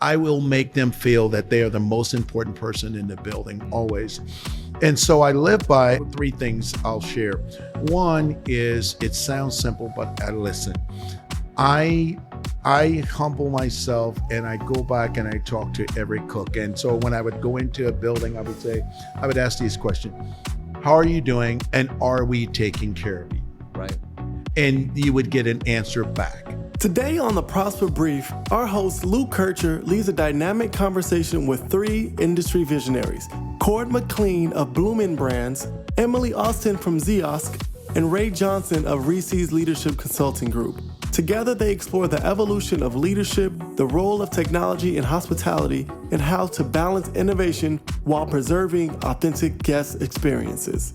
I will make them feel that they are the most important person in the building, always. And so I live by 3 things I'll share. One is, it sounds simple, but I listen. I humble myself and I go back and I talk to every cook. And so when I would go into a building, I would ask these questions. How are you doing? And are we taking care of you? Right. And you would get an answer back. Today on the Prosper Brief, our host Luke Kircher leads a dynamic conversation with 3 industry visionaries: Cord McLean of Bloomin Brands, Emily Austin from Ziosk, and Ray Johnson of ReCee's Leadership Consulting Group. Together, they explore the evolution of leadership, the role of technology in hospitality, and how to balance innovation while preserving authentic guest experiences.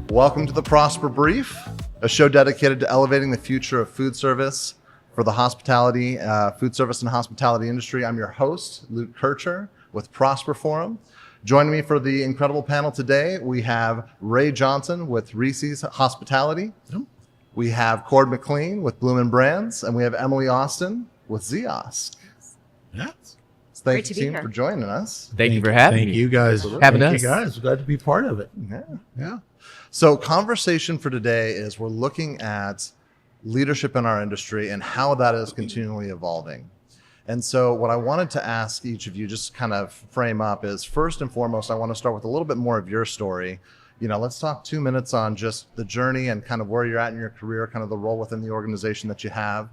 Welcome to the Prosper Brief, a show dedicated to elevating the future of food service for the hospitality, food service and hospitality industry. I'm your host, Luke Kircher with Prosper Forum. Joining me for the incredible panel today, we have Ray Johnson with ReCee's Hospitality. Yep. We have Cord McLean with Bloomin Brands, and we have Emily Austin with Ziosk. Yes. So thank you, team, for joining us. Thank you for having me. Thank you guys. Having Thank us. you guys. Glad to be part of it. Yeah. So conversation for today is we're looking at leadership in our industry and how that is continually evolving. And so what I wanted to ask each of you, just kind of frame up, is first and foremost, I want to start with a little bit more of your story. Let's talk 2 minutes on just the journey and kind of where you're at in your career, kind of the role within the organization that you have.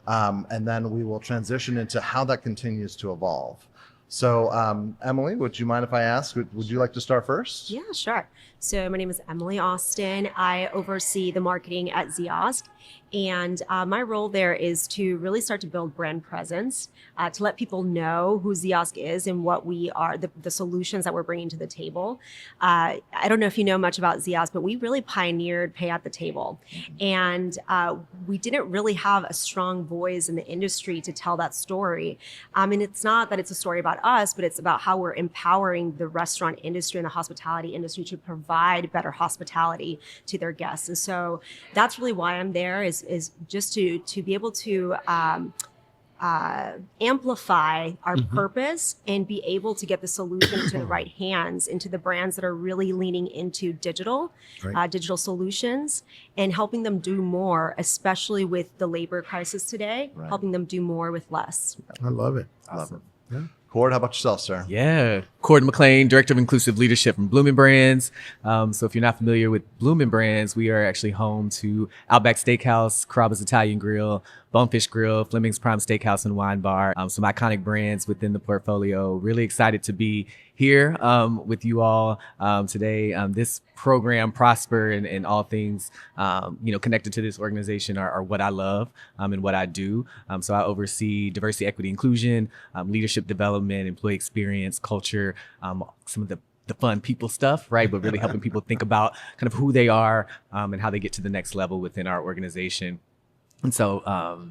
And then we will transition into how that continues to evolve. So Emily, would you mind if I ask, would you like to start first? Yeah, sure. So my name is Emily Austin. I oversee the marketing at Ziosk. And my role there is to really start to build brand presence, to let people know who Ziosk is and what we are, the solutions that we're bringing to the table. I don't know if you know much about Ziosk, but we really pioneered pay at the table. And we didn't really have a strong voice in the industry to tell that story. And it's not that it's a story about us, but it's about how we're empowering the restaurant industry and the hospitality industry to provide better hospitality to their guests. And so that's really why I'm there, is just to be able to amplify our purpose and be able to get the solution into the right hands, into the brands that are really leaning into digital solutions, and helping them do more, especially with the labor crisis today, helping them do more with less. I love it. Awesome. Yeah. Cord, how about yourself, sir? Yeah. Cord McLean, Director of Inclusive Leadership from Bloomin Brands. So if you're not familiar with Bloomin Brands, we are actually home to Outback Steakhouse, Carrabba's Italian Grill, Bonefish Grill, Fleming's Prime Steakhouse and Wine Bar. Some iconic brands within the portfolio. Really excited to be here with you all today. This program, Prosper, and all things connected to this organization are what I love and what I do. So I oversee diversity, equity, inclusion, leadership development, employee experience, culture, some of the fun people stuff, right? But really helping people think about kind of who they are and how they get to the next level within our organization. And so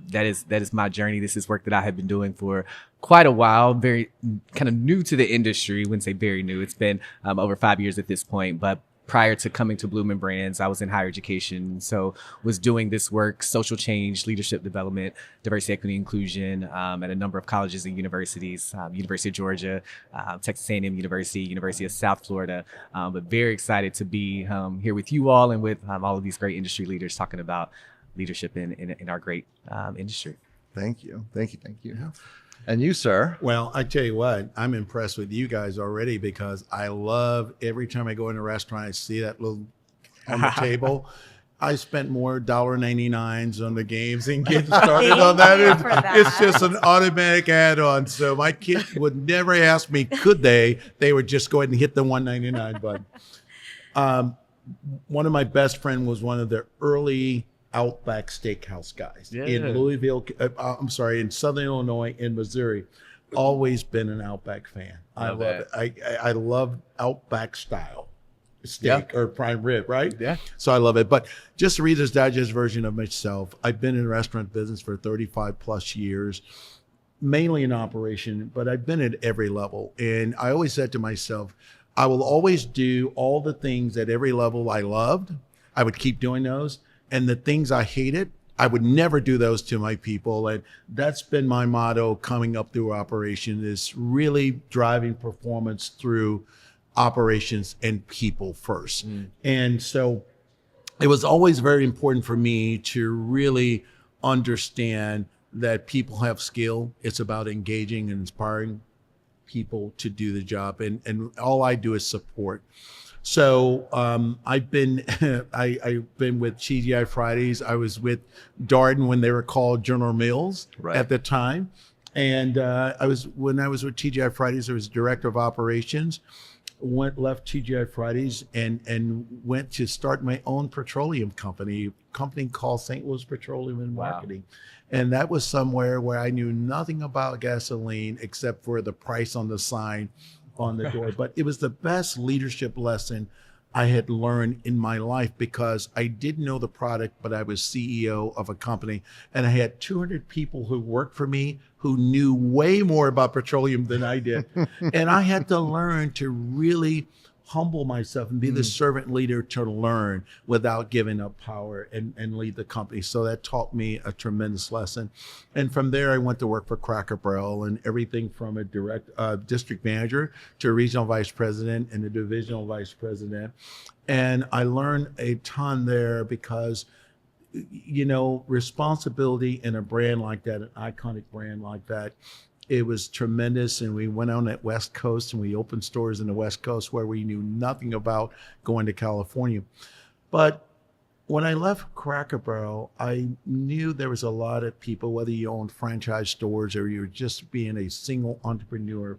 that is my journey. This is work that I have been doing for quite a while, very kind of new to the industry. Wouldn't say very new. It's been over 5 years at this point. But prior to coming to Bloomin Brands, I was in higher education. So was doing this work, social change, leadership development, diversity, equity, inclusion at a number of colleges and universities, University of Georgia, Texas A&M University, University of South Florida. But very excited to be here with you all and with all of these great industry leaders talking about leadership in our great industry. Thank you. Yeah. And you, sir? Well, I tell you what, I'm impressed with you guys already, because I love every time I go in a restaurant, I see that little on the table. I spent more $1.99s on the games and getting started on that. It's just an automatic add-on. So my kids would never ask me, could they? They would just go ahead and hit the $1.99 button. One of my best friends was one of the early Outback Steakhouse guys in Louisville. In Southern Illinois, in Missouri. Always been an Outback fan. I love it. I love Outback style steak or prime rib, right? Yeah. So I love it. But just to read this digest version of myself, I've been in the restaurant business for 35 plus years, mainly in operation, but I've been at every level. And I always said to myself, I will always do all the things at every level I loved. I would keep doing those. And the things I hated, I would never do those to my people. And that's been my motto coming up through operation, is really driving performance through operations and people first. And so it was always very important for me to really understand that people have skill. It's about engaging and inspiring people to do the job. And all I do is support. So I've been I've been with TGI Fridays. I was with Darden when they were called General Mills at the time, and when I was with TGI Fridays, I was director of operations. Left TGI Fridays and went to start my own petroleum company called St. Louis Petroleum and Marketing. And that was somewhere where I knew nothing about gasoline except for the price on the sign on the door. But it was the best leadership lesson I had learned in my life, because I didn't know the product, but I was CEO of a company, and I had 200 people who worked for me who knew way more about petroleum than I did. And I had to learn to really humble myself and be the servant leader to learn without giving up power and lead the company. So that taught me a tremendous lesson. And from there, I went to work for Cracker Barrel, and everything from a district manager to a regional vice president and a divisional vice president. And I learned a ton there, because responsibility in a brand like that, an iconic brand like that, it was tremendous. And we went on that West Coast and we opened stores in the West Coast where we knew nothing about going to California. But when I left Cracker Barrel, I knew there was a lot of people, whether you owned franchise stores or you're just being a single entrepreneur,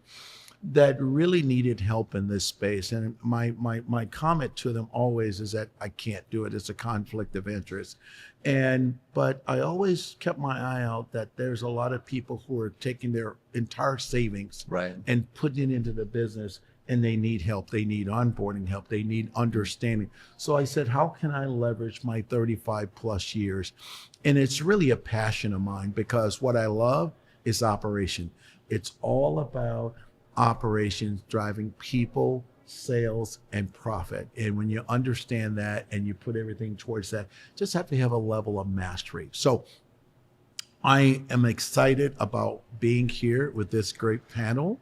that really needed help in this space. And my comment to them always is that I can't do it. It's a conflict of interest. But I always kept my eye out that there's a lot of people who are taking their entire savings and putting it into the business, and they need help. They need onboarding help. They need understanding. So I said, how can I leverage my 35 plus years? And it's really a passion of mine, because what I love is operation. It's all about operations driving people, sales, and profit. And when you understand that and you put everything towards that, just have to have a level of mastery. So I am excited about being here with this great panel.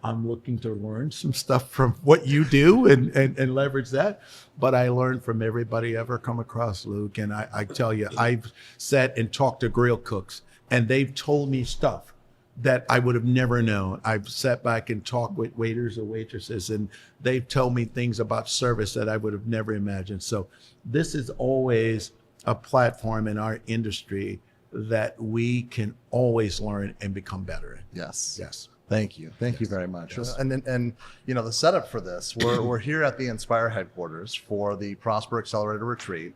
I'm looking to learn some stuff from what you do and leverage that. But I learned from everybody I ever come across, Luke. And I tell you, I've sat and talked to grill cooks, and they've told me stuff that I would have never known. I've sat back and talked with waiters or waitresses, and they've told me things about service that I would have never imagined. So this is always a platform in our industry that we can always learn and become better in. Yes. Thank you. Thank you very much. Yes. And the setup for this, we're here at the Inspire headquarters for the Prosper Accelerator Retreat.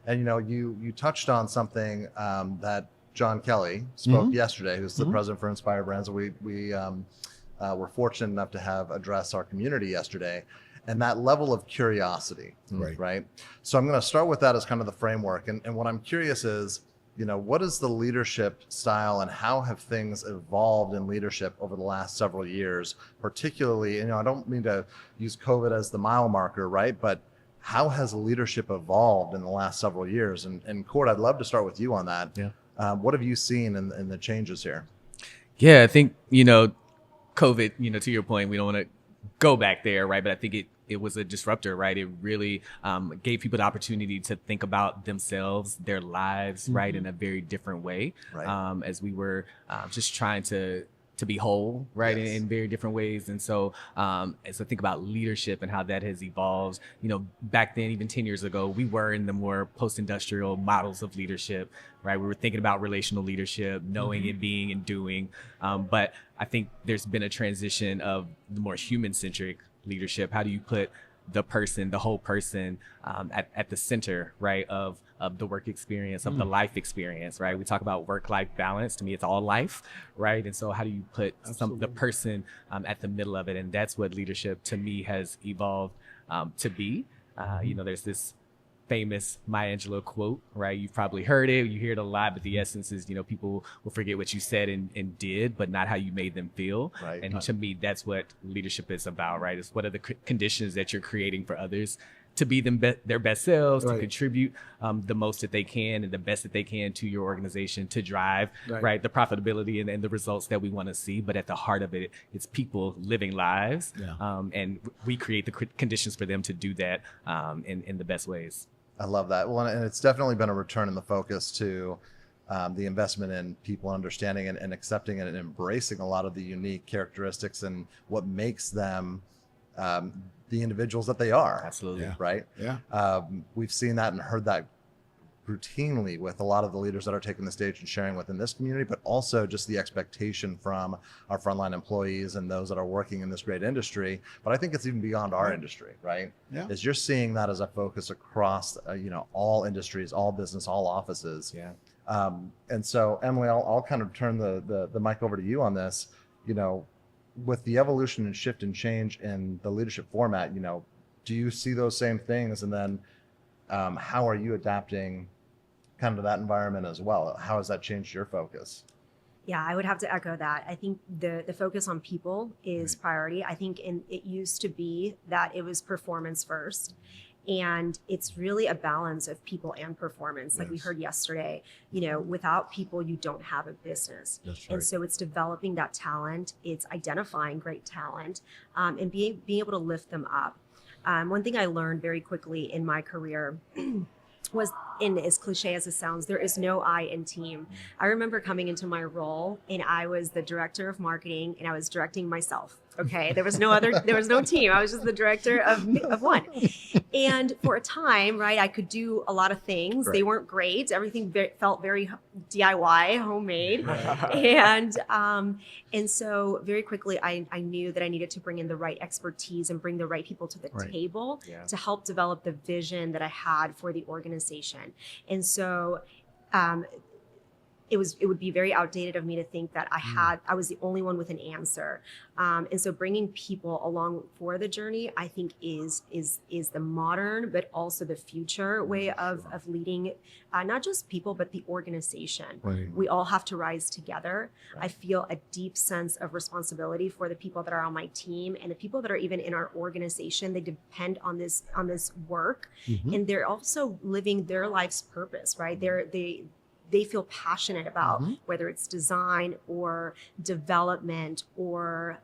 And you touched on something that John Kelly spoke yesterday, who's the president for Inspire Brands. We were fortunate enough to have address our community yesterday, and that level of curiosity, right? So I'm going to start with that as kind of the framework. And what I'm curious is, what is the leadership style, and how have things evolved in leadership over the last several years, particularly, I don't mean to use COVID as the mile marker, right? But how has leadership evolved in the last several years? And Cord, I'd love to start with you on that. Yeah. What have you seen in the changes here? Yeah, I think, COVID, to your point, we don't want to go back there, right? But I think it was a disruptor, right? It really gave people the opportunity to think about themselves, their lives, right, in a very different way, as we were just trying to be whole, right, in very different ways. And so as I think about leadership and how that has evolved, back then, even 10 years ago, we were in the more post-industrial models of leadership, right? We were thinking about relational leadership, knowing and being and doing. But I think there's been a transition of the more human-centric leadership. How do you put the person, the whole person, at the center, right, of the work experience, of the life experience, right? We talk about work-life balance. To me, it's all life, right? And so how do you put the person at the middle of it? And that's what leadership, to me, has evolved to be. There's this famous Maya Angelou quote, right? You've probably heard it, you hear it a lot, but the essence is, people will forget what you said and did, but not how you made them feel. Right. And to me, that's what leadership is about, right? It's what are the conditions that you're creating for others to be their best selves, to Right. contribute the most that they can and the best that they can to your organization to drive right the profitability and the results that we want to see. But at the heart of it, it's people living lives, and we create the conditions for them to do that in the best ways. I love that. Well, and it's definitely been a return in the focus to the investment in people understanding and accepting and embracing a lot of the unique characteristics and what makes them the individuals that they are. Absolutely. Yeah. Right. Yeah. We've seen that and heard that routinely with a lot of the leaders that are taking the stage and sharing within this community, but also just the expectation from our frontline employees and those that are working in this great industry. But I think it's even beyond our industry, right? Yeah. Is you're seeing that as a focus across, all industries, all business, all offices. Yeah. And so, Emily, I'll kind of turn the mic over to you on this. With the evolution and shift and change in the leadership format, do you see those same things? And then how are you adapting kind of to that environment as well? How has that changed your focus? Yeah, I would have to echo that. I think the focus on people is priority. I think it used to be that it was performance first. And it's really a balance of people and performance. Like we heard yesterday, without people, you don't have a business. That's right. And so it's developing that talent. It's identifying great talent and being able to lift them up. One thing I learned very quickly in my career was, and as cliche as it sounds, there is no I in team. I remember coming into my role and I was the director of marketing and I was directing myself. Okay. There was no team. I was just the director of one. And for a time, right, I could do a lot of things. They weren't great. Everything felt very DIY, homemade. And so very quickly, I knew that I needed to bring in the right expertise and bring the right people to the table to help develop the vision that I had for the organization. And so it would be very outdated of me to think that I was the only one with an answer. And so bringing people along for the journey, I think is the modern, but also the future way of leading, not just people, but the organization. Right. We all have to rise together. I feel a deep sense of responsibility for the people that are on my team and the people that are even in our organization. They depend on this work, and they're also living their life's purpose, right? They feel passionate about whether it's design or development or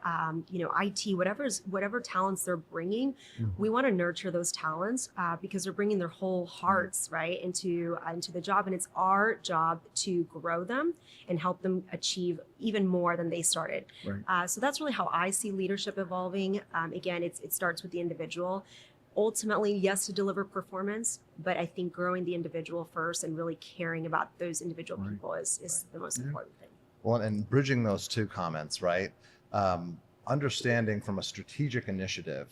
IT, whatever talents they're bringing. We want to nurture those talents because they're bringing their whole hearts right into the job, and it's our job to grow them and help them achieve even more than they started. Right. So that's really how I see leadership evolving. Again, it starts with the individual. Ultimately, yes, to deliver performance, but I think growing the individual first and really caring about those individual people is the most important thing. Well, and bridging those two comments, right? Understanding from a strategic initiative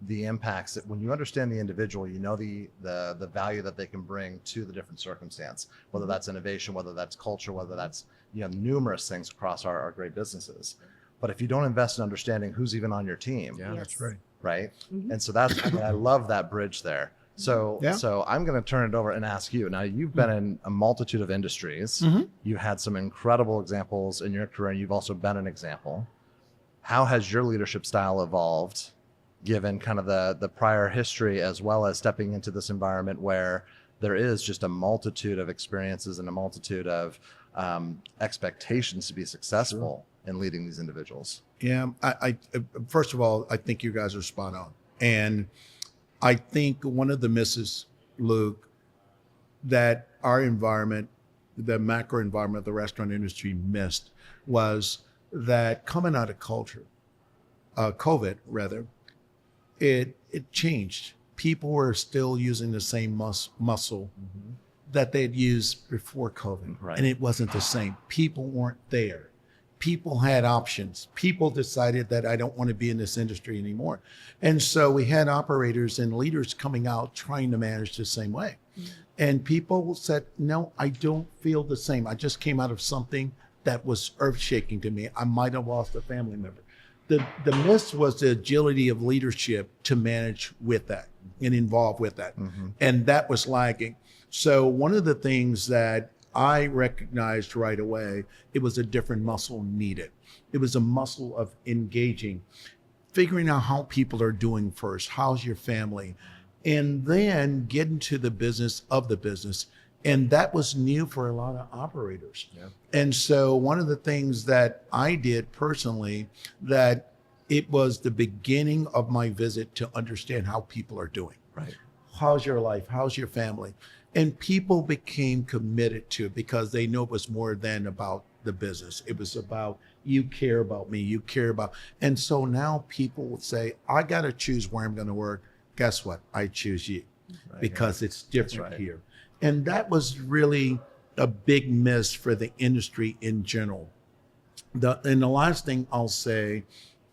the impacts that when you understand the individual, the value that they can bring to the different circumstance, whether that's innovation, whether that's culture, whether that's numerous things across our great businesses. But if you don't invest in understanding who's even on your team, That's right. right? And so I love that bridge there. So I'm going to turn it over and ask you. Now, you've been in a multitude of industries. You had some incredible examples in your career, and you've also been an example. How has your leadership style evolved, given kind of the prior history, as well as stepping into this environment where there is just a multitude of experiences and a multitude of expectations to be successful in leading these individuals? Yeah, I first of all, I think you guys are spot on. And I think one of the misses, Luke, that our environment, the macro environment of the restaurant industry missed was that coming out of COVID rather, it changed. People were still using the same muscle that they'd used before COVID. Right. And it wasn't the same. People weren't there. People had options. People decided that I don't want to be in this industry anymore. And so we had operators and leaders coming out trying to manage the same way. And people said, no, I don't feel the same. I just came out of something that was earth-shaking to me. I might have lost a family member. The miss was the agility of leadership to manage with that and involve with that. And that was lagging. So one of the things that I recognized right away, it was a different muscle needed. It was a muscle of engaging, figuring out how people are doing first. How's your family? and then get into the business of the business. And that was new for a lot of operators. Yeah. And so one of the things that I did personally, that it was the beginning of my visit to understand how people are doing. Right. How's your life? How's your family? And people became committed to it because they know it was more than about the business. It was about, you care about me, you care about. And so now people would say, I got to choose where I'm going to work. Guess what? I choose you because it's different here. And that was really a big miss for the industry in general. And the last thing I'll say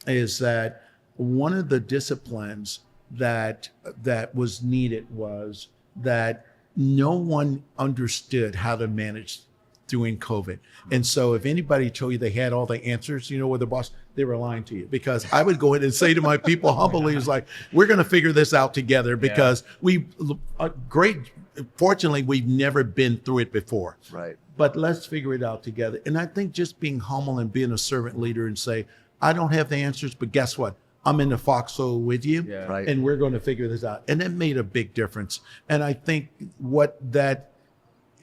is that one of the disciplines that was needed was that no one understood how to manage during COVID. And so if anybody told you they had all the answers, you know, with the boss, they were lying to you, because I would go in and say to my people humbly, it's like, we're going to figure this out together, because fortunately, we've never been through it before. Right. But let's figure it out together. And I think just being humble and being a servant leader and say, I don't have the answers, but guess what? I'm in the foxhole with you, Right. and we're going to figure this out. And it made a big difference. And I think what that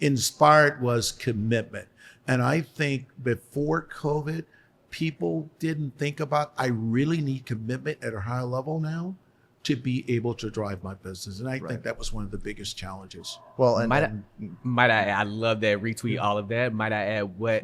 inspired was commitment. And I think before COVID, people didn't think about, I really need commitment at a higher level now to be able to drive my business. And I think that was one of the biggest challenges. Well, and Might I? I love that, retweet all of that. Might I add what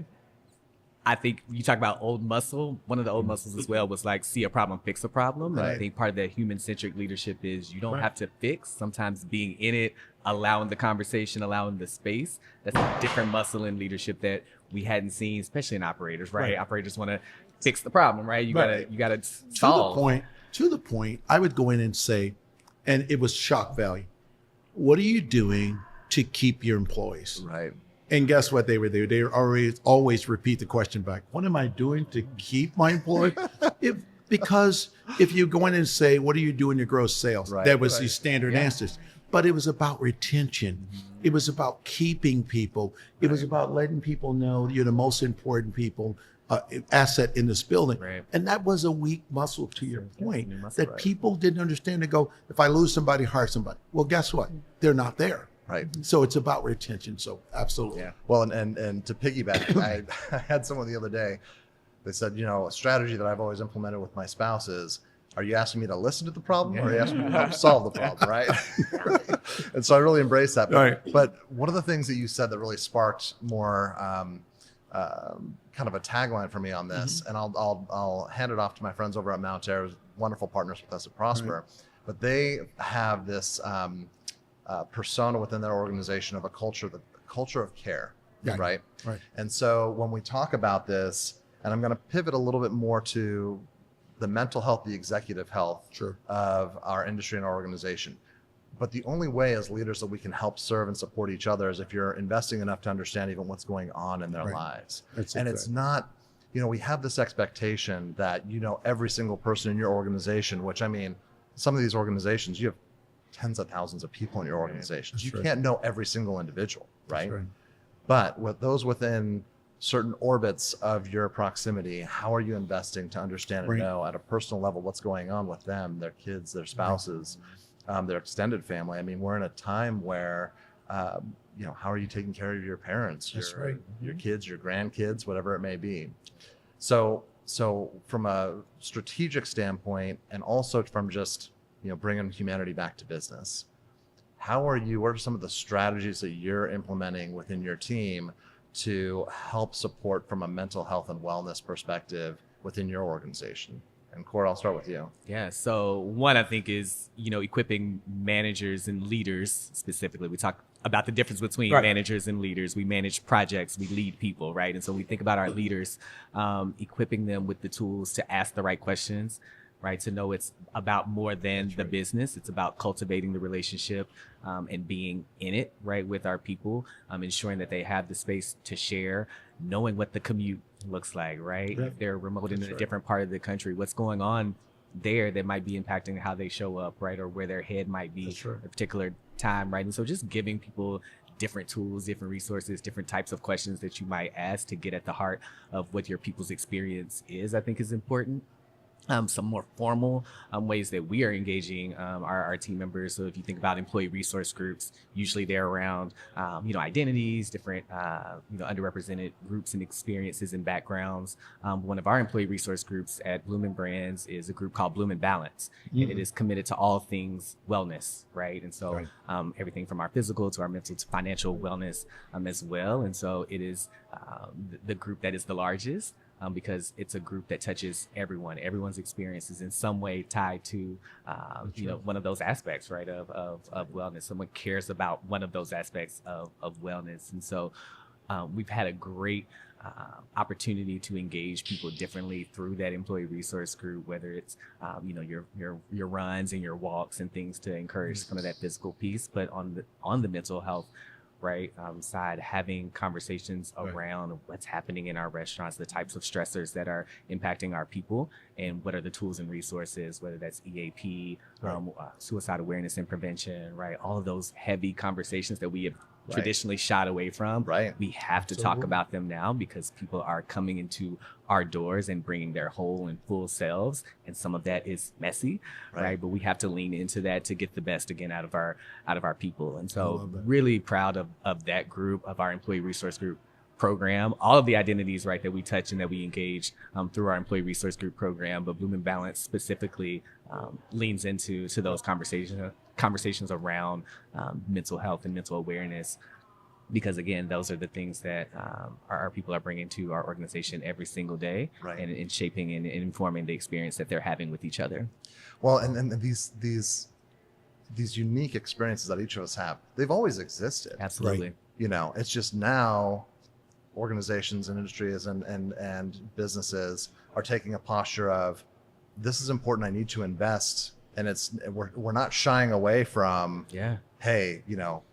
I think you talk about old muscle. One of the old muscles as well was like, see a problem, fix a problem. And I think part of that human-centric leadership is you don't have to fix. Sometimes being in it, allowing the conversation, allowing the space. That's a different muscle in leadership that we hadn't seen, especially in operators, right? Operators want to fix the problem, right? You gotta solve. To the point, I would go in and say, and it was shock value, what are you doing to keep your employees? Right. And guess what they were doing? They were always repeat the question back. What am I doing to keep my employees? Because if you go in and say, what are you doing to grow sales? That was the standard answers. But it was about retention. It was about keeping people. It was about letting people know you're the most important people, asset in this building. And that was a weak muscle, to your point, that people didn't understand, to go, if I lose somebody, hire somebody. Well, guess what? They're not there. Right. So it's about retention. So absolutely. Yeah. Well, and to piggyback, I had someone the other day, they said, you know, a strategy that I've always implemented with my spouse is, are you asking me to listen to the problem, or are you asking me to help solve the problem, right? And so I really embrace that. But one of the things that you said that really sparked more kind of a tagline for me on this, and I'll hand it off to my friends over at Mount Air, wonderful partners with us at Prosper, but they have this persona within their organization of a culture of care, right? And so when we talk about this, and I'm going to pivot a little bit more to the mental health, the executive health of our industry and our organization. But the only way as leaders that we can help serve and support each other is if you're investing enough to understand even what's going on in their lives. It's not, you know, we have this expectation that, you know, every single person in your organization, which, I mean, some of these organizations, you have tens of thousands of people in your organizations. You can't know every single individual, right? But with those within certain orbits of your proximity, how are you investing to understand and know at a personal level what's going on with them, their kids, their spouses, their extended family? I mean, we're in a time where, you know, how are you taking care of your parents, your kids, your grandkids, whatever it may be? So from a strategic standpoint, and also from just, you know, bringing humanity back to business, what are some of the strategies that you're implementing within your team to help support from a mental health and wellness perspective within your organization? And Cord, I'll start with you. Yeah. So one, I think, is, you know, equipping managers and leaders specifically. We talk about the difference between managers and leaders. We manage projects, we lead people, right? And so we think about our leaders, equipping them with the tools to ask the right questions, right? To know it's about more than the business. It's about cultivating the relationship and being in it, right, with our people, ensuring that they have the space to share, knowing what the commute looks like, right? If they're remote in a different part of the country, what's going on there that might be impacting how they show up, right? Or where their head might be at a particular time, right? And so just giving people different tools, different resources, different types of questions that you might ask to get at the heart of what your people's experience is, I think is important. some more formal ways that we are engaging our team members. So if you think about employee resource groups, usually they're around, identities, different, underrepresented groups and experiences and backgrounds. One of our employee resource groups at Bloomin Brands is a group called Bloomin Balance, and it is committed to all things wellness, right? And so everything from our physical to our mental to financial wellness as well. And so it is the group that is the largest. Because it's a group that touches everyone. Everyone's experience is in some way tied to, one of those aspects, right, of wellness. Someone cares about one of those aspects of wellness. And so we've had a great opportunity to engage people differently through that employee resource group, whether it's, your runs and your walks and things to encourage some of that physical piece, but on the mental health side, having conversations around what's happening in our restaurants, the types of stressors that are impacting our people, and what are the tools and resources, whether that's EAP, suicide awareness and prevention, right? All of those heavy conversations that we have traditionally shied away from. We have to talk about them now because people are coming into our doors and bringing their whole and full selves, and some of that is messy, right? But we have to lean into that to get the best again out of our people. And so really proud of that group, of our employee resource group program, all of the identities, right, that we touch and that we engage through our employee resource group program. But Bloomin Balance specifically leans into those conversations around mental health and mental awareness, because again, those are the things that our people are bringing to our organization every single day, and shaping and informing the experience that they're having with each other. Well, and these unique experiences that each of us have, they've always existed. Absolutely. It's just now organizations and industries and businesses are taking a posture of, this is important, I need to invest. And we're not shying away from, hey,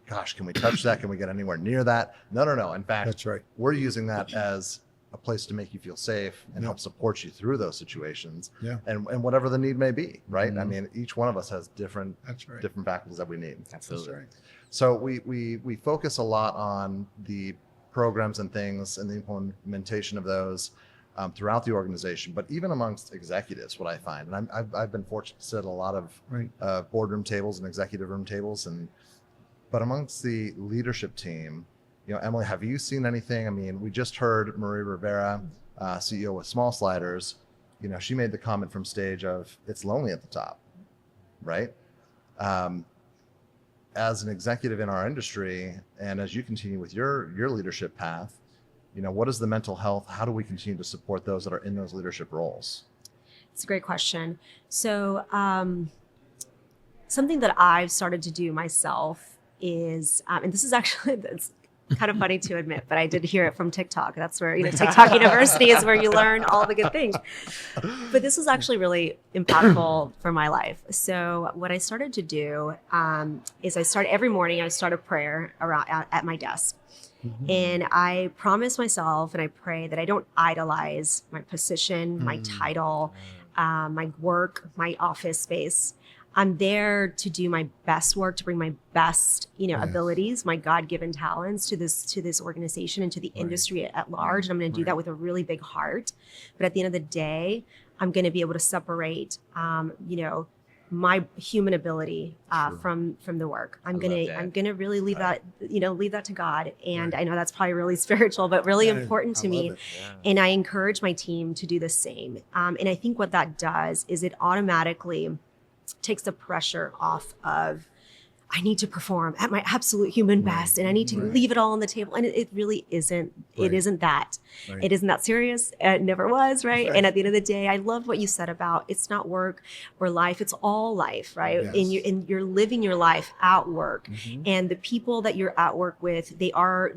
gosh, can we touch that? Can we get anywhere near that? No. In fact, that's right. We're using that as a place to make you feel safe and help support you through those situations. And whatever the need may be, right? I mean, each one of us has different faculties that we need. Absolutely. So we focus a lot on the programs and things and the implementation of those throughout the organization, but even amongst executives, what I find, and I've been fortunate to sit at a lot of boardroom tables and executive room tables, but amongst the leadership team, Emily, have you seen anything? I mean, we just heard Marie Rivera, CEO with Small Sliders, she made the comment from stage of, it's lonely at the top, right? As an executive in our industry, and as you continue with your leadership path, what is the mental health? How do we continue to support those that are in those leadership roles? It's a great question. So something that I've started to do myself is, and this is actually, it's kind of funny to admit, but I did hear it from TikTok. That's where, TikTok University is where you learn all the good things. But this was actually really impactful for my life. So what I started to do is every morning I start a prayer at my desk. And I promise myself and I pray that I don't idolize my position, my title, my work, my office space. I'm there to do my best work, to bring my best, abilities, my God-given talents to this organization and to the industry at large. And I'm going to do that with a really big heart. But at the end of the day, I'm going to be able to separate, my human ability from the work. I'm gonna really leave that to God. And I know that's probably really spiritual, but really important to me. And I encourage my team to do the same. And I think what that does is it automatically takes the pressure off of, I need to perform at my absolute human best, and I need to leave it all on the table. And it really isn't. It isn't that. It isn't that serious. It never was, right? And at the end of the day, I love what you said about it's not work or life. It's all life, right? And you're living your life at work, and the people that you're at work with, they are,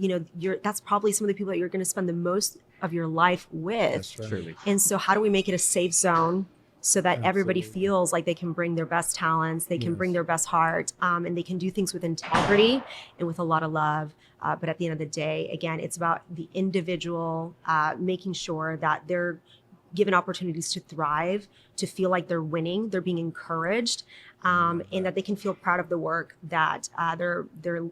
that's probably some of the people that you're going to spend the most of your life with. That's right. And so, how do we make it a safe zone? So that everybody feels like they can bring their best talents, they can bring their best heart, and they can do things with integrity and with a lot of love. But at the end of the day, again, it's about the individual making sure that they're given opportunities to thrive, to feel like they're winning, they're being encouraged, and that they can feel proud of the work that they're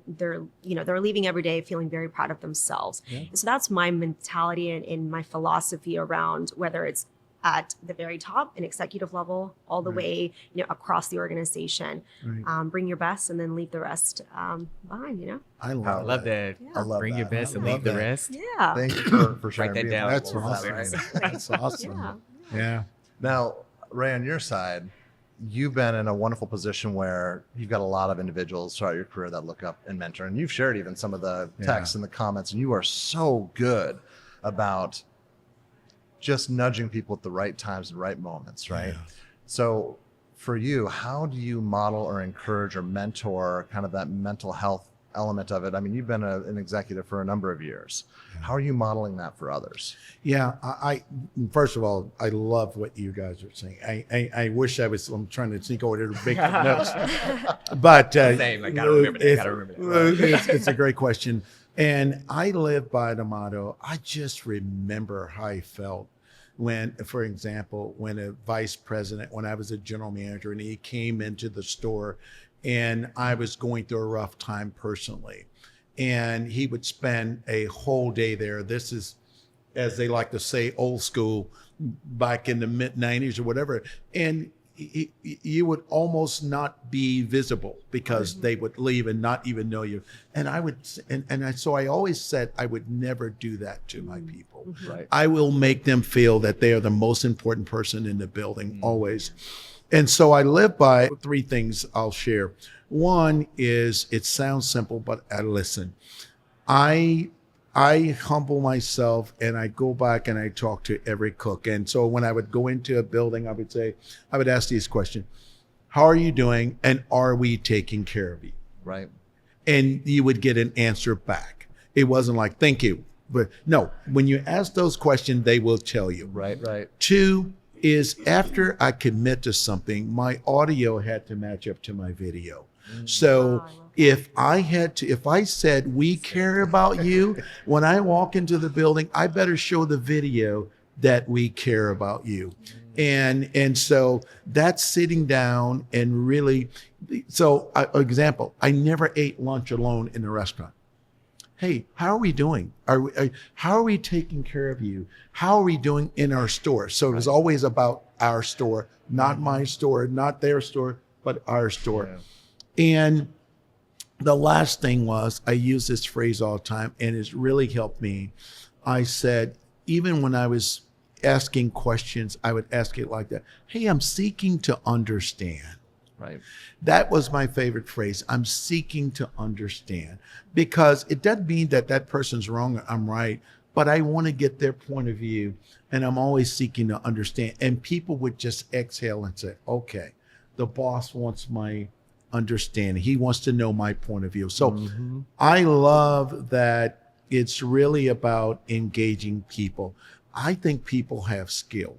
leaving every day feeling very proud of themselves. And so that's my mentality and my philosophy around whether it's at the very top and executive level, all the way, across the organization. Right. Bring your best and then leave the rest behind. I I love, love that. Yeah. I love Bring that. your best I and love leave the that. rest. Yeah. Thank you for sharing. that being down. That's vulnerable with awesome. that, right? That's awesome. Yeah. Yeah. Now, Ray, on your side, you've been in a wonderful position where you've got a lot of individuals throughout your career that look up and mentor, and you've shared even some of the texts and the comments, and you are so good about just nudging people at the right times and right moments, right? Yeah. So for you, how do you model or encourage or mentor kind of that mental health element of it? I mean, you've been an executive for a number of years. How are you modeling that for others? Yeah, I first of all, I love what you guys are saying. I wish I'm trying to sneak over to big notes, but Same, I gotta remember that, it's a great question, and I live by the motto. I just remember how I felt when, for example, when a vice president, when I was a general manager, and he came into the store, and I was going through a rough time personally. And he would spend a whole day there. This is, as they like to say, old school, back in the mid-90s or whatever. And you would almost not be visible because they would leave and not even know you. And so I always said I would never do that to my people. Right. I will make them feel that they are the most important person in the building, always. And so I live by three things I'll share. One is, it sounds simple, but I listen. I humble myself and I go back and I talk to every cook. And so when I would go into a building, I would ask these questions. How are you doing? And are we taking care of you? Right. And you would get an answer back. It wasn't like, thank you. But no, when you ask those questions, they will tell you. Right. Right. Two is, after I commit to something, my audio had to match up to my video. So if I said, we care about you, when I walk into the building, I better show the video that we care about you. And so that's sitting down and really, example, I never ate lunch alone in a restaurant. Hey, how are we doing? How are we taking care of you? How are we doing in our store? So it was always about our store, not my store, not their store, but our store. Yeah. And the last thing was, I use this phrase all the time, and it's really helped me. I said, even when I was asking questions, I would ask it like that. Hey, I'm seeking to understand. Right. That was my favorite phrase. I'm seeking to understand, because it doesn't mean that that person's wrong or I'm right, but I want to get their point of view, and I'm always seeking to understand. And people would just exhale and say, okay, the boss wants my understanding. He wants to know my point of view. So I love that it's really about engaging people. I think people have skill.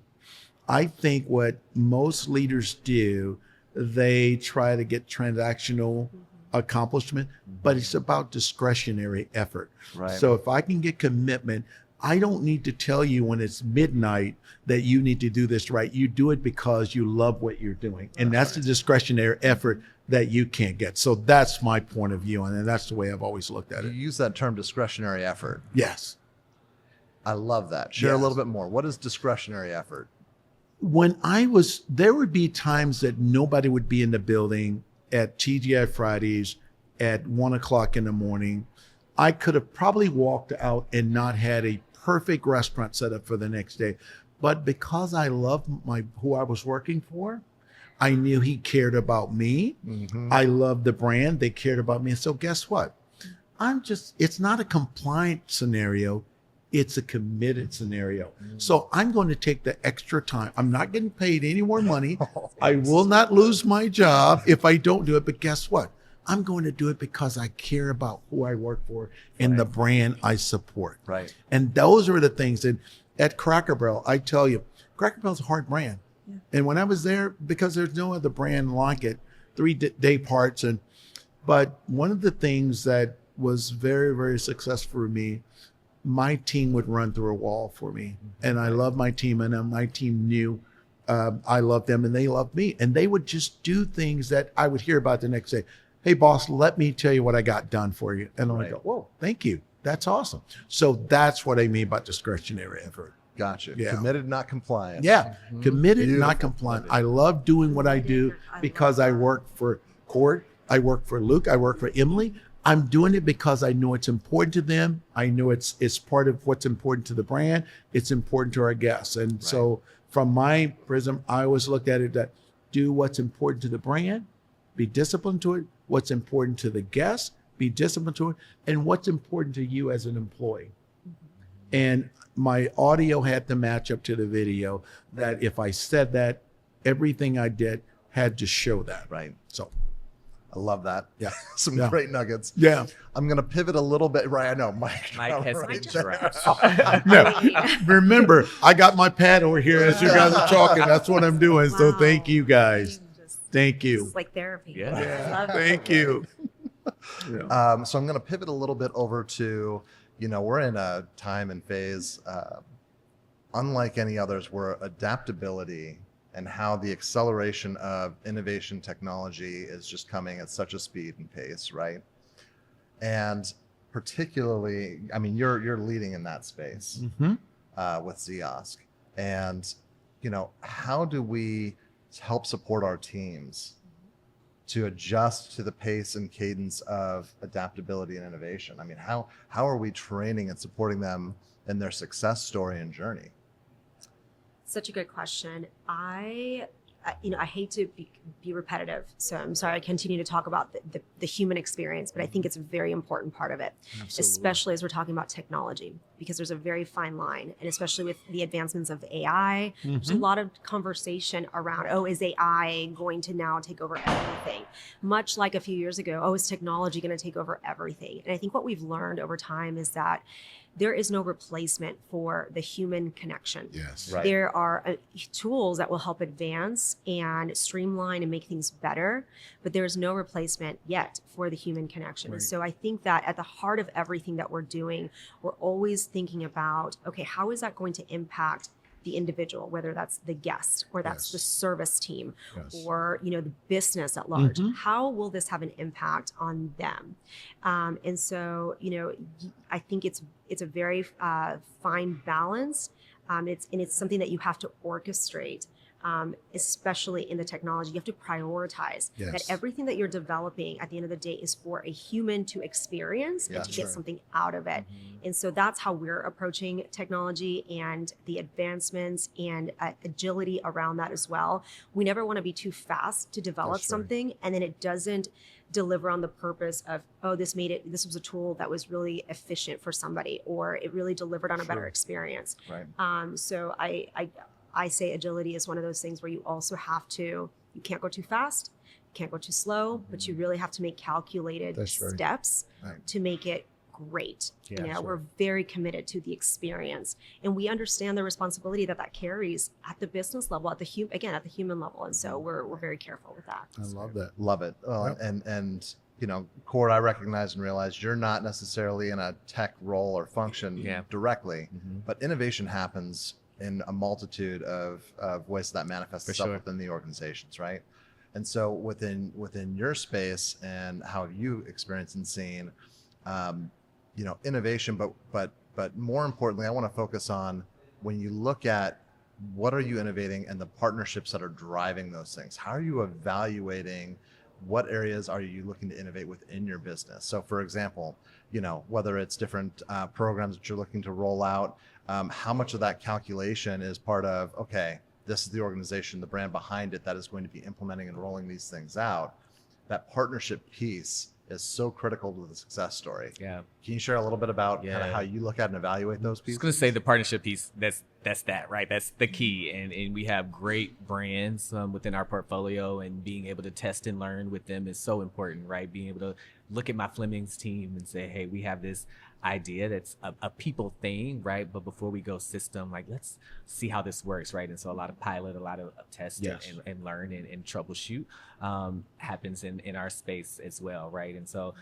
I think what most leaders do, they try to get transactional accomplishment, but it's about discretionary effort. Right. So if I can get commitment, I don't need to tell you when it's midnight that you need to do this right. You do it because you love what you're doing. And that's the discretionary effort that you can't get. So that's my point of view. And that's the way I've always looked at You it. use that term discretionary effort. Yes. I love that. Share a Yes. little bit more. What is discretionary effort? There would be times that nobody would be in the building at TGI Fridays at 1:00 in the morning. I could have probably walked out and not had a perfect restaurant set up for the next day. But because I loved who I was working for, I knew he cared about me. I loved the brand. They cared about me. So guess what? It's not a compliant scenario. It's a committed scenario. So I'm going to take the extra time. I'm not getting paid any more money. I will not lose my job if I don't do it. But guess what? I'm going to do it because I care about who I work for and the brand I support. Right. And those are the things that at Cracker Barrel, I tell you, Cracker Barrel's a hard brand. Yeah. And when I was there, because there's no other brand like it, 3 day parts. But one of the things that was very, very successful for me, my team would run through a wall for me. And I love my team, and my team knew I loved them and they loved me. And they would just do things that I would hear about the next day. Hey, boss, let me tell you what I got done for you. And I go, whoa, thank you. That's awesome. So that's what I mean by discretionary effort. Gotcha. Yeah. Committed, not compliant. Yeah, committed, Beautiful. not compliant. I love doing what I do because I work for Cord, I work for Luke, I work for Emily. I'm doing it because I know it's important to them. I know it's part of what's important to the brand. It's important to our guests. And so from my prism, I always looked at it that do what's important to the brand, be disciplined to it, what's important to the guests, be disciplined to it, and what's important to you as an employee. And my audio had to match up to the video, that if I said that, everything I did had to show that. Right. So, I love that. Yeah. Some Yeah. great nuggets. yeah. I'm going to pivot a little bit. Right. I know. Mike Has right been there. dropped. No, remember, I got my pad over here as you guys are talking. That's what I'm doing. So Wow. thank you guys. Thank you. It's like therapy. Yeah. Love it. Thank you. Yeah. So I'm going to pivot a little bit over to, we're in a time and phase, unlike any others, where adaptability and how the acceleration of innovation technology is just coming at such a speed and pace, right? And particularly, I mean, you're leading in that space with Ziosk. And, how do we help support our teams to adjust to the pace and cadence of adaptability and innovation? I mean, how are we training and supporting them in their success story and journey? Such a good question. I hate to be repetitive, so I'm sorry I continue to talk about the human experience, but I think it's a very important part of it, especially as we're talking about technology, because there's a very fine line, and especially with the advancements of AI, there's a lot of conversation around, is AI going to now take over everything? Much like a few years ago, is technology going to take over everything? And I think what we've learned over time is that there is no replacement for the human connection. Yes. Right. There are tools that will help advance and streamline and make things better, but there is no replacement yet for the human connection. Right. So I think that at the heart of everything that we're doing, we're always thinking about, okay, how is that going to impact the individual, whether that's the guest or that's Yes. the service team Yes. or the business at large. How will this have an impact on them? And so I think it's a very fine balance. It's something that you have to orchestrate. Especially in the technology, you have to prioritize that Yes. everything that you're developing at the end of the day is for a human to experience and Yeah, to get sure. something out of it. And so that's how we're approaching technology and the advancements and agility around that as well. We never want to be too fast to develop That's right. something and then it doesn't deliver on the purpose of, this was a tool that was really efficient for somebody, or it really delivered on a better experience. Right. So I say agility is one of those things where you also have to, you can't go too fast, you can't go too slow, but you really have to make calculated That's right. steps Right. to make it great. Yeah, We're very committed to the experience, and we understand the responsibility that carries at the business level, at the human level, and so we're very careful with that. I love that. Love it. Yep. And Cord, I recognize and realize you're not necessarily in a tech role or function directly, but innovation happens in a multitude of ways that manifests For itself sure. within the organizations, right? And so within your space and how have you experienced and seen, innovation, but more importantly, I want to focus on when you look at what are you innovating and the partnerships that are driving those things. How are you evaluating what areas are you looking to innovate within your business? So for example, whether it's different programs that you're looking to roll out, how much of that calculation is part of, okay, this is the organization, the brand behind it that is going to be implementing and rolling these things out. That partnership piece is so critical to the success story. Yeah. Can you share a little bit about kind of Yeah. how you look at and evaluate those I was pieces? going to say the partnership piece. That's that, right? That's the key. And we have great brands within our portfolio, and being able to test and learn with them is so important, right? Being able to look at my Fleming's team and say, hey, we have this idea that's a people thing, right? But before we go system, like, let's see how this works, right? And so a lot of pilot, a lot of test Yes. and learn and troubleshoot happens in our space as well, right? And so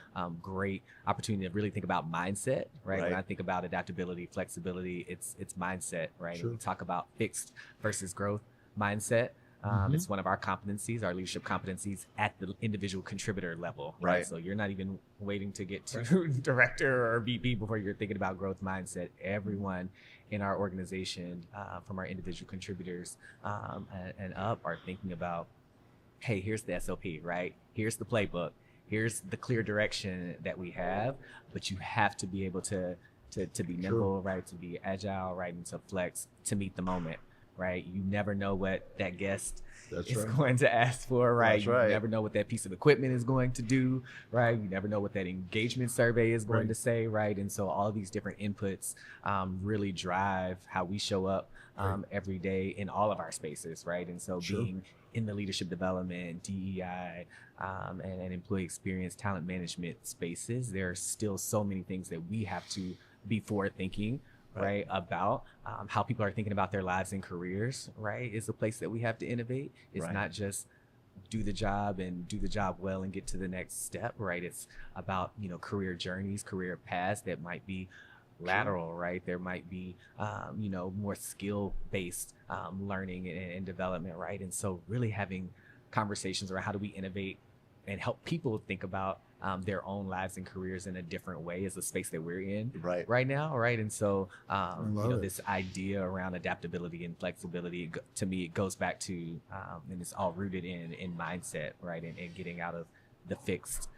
great opportunity to really think about mindset, right? When Right. I think about adaptability, flexibility, it's mindset, right? Sure. And we talk about fixed versus growth mindset. It's one of our competencies, our leadership competencies at the individual contributor level, right? Right. So you're not even waiting to get to director or VP before you're thinking about growth mindset. Everyone in our organization, from our individual contributors and up, are thinking about, hey, here's the SOP, right? Here's the playbook. Here's the clear direction that we have, but you have to be able to be nimble, right? To be agile, right? And to flex to meet the moment, right? You never know what that guest is going to ask for, right? That's right. You never know what that piece of equipment is going to do, right? You never know what that engagement survey is going to say, right? And so all these different inputs really drive how we show up every day in all of our spaces, right? And so being in the leadership development, DEI, and employee experience, talent management spaces, there are still so many things that we have to be forward thinking, right? About how people are thinking about their lives and careers, right? Is the place that we have to innovate. It's not just do the job and do the job well and get to the next step, right? It's about, career journeys, career paths that might be lateral, right? There might be, more skill-based learning and development, right? And so really having conversations around how do we innovate and help people think about their own lives and careers in a different way is the space that we're in right now, right? And so, this idea around adaptability and flexibility, to me, it goes back to, and it's all rooted in mindset, right? And getting out of the fixed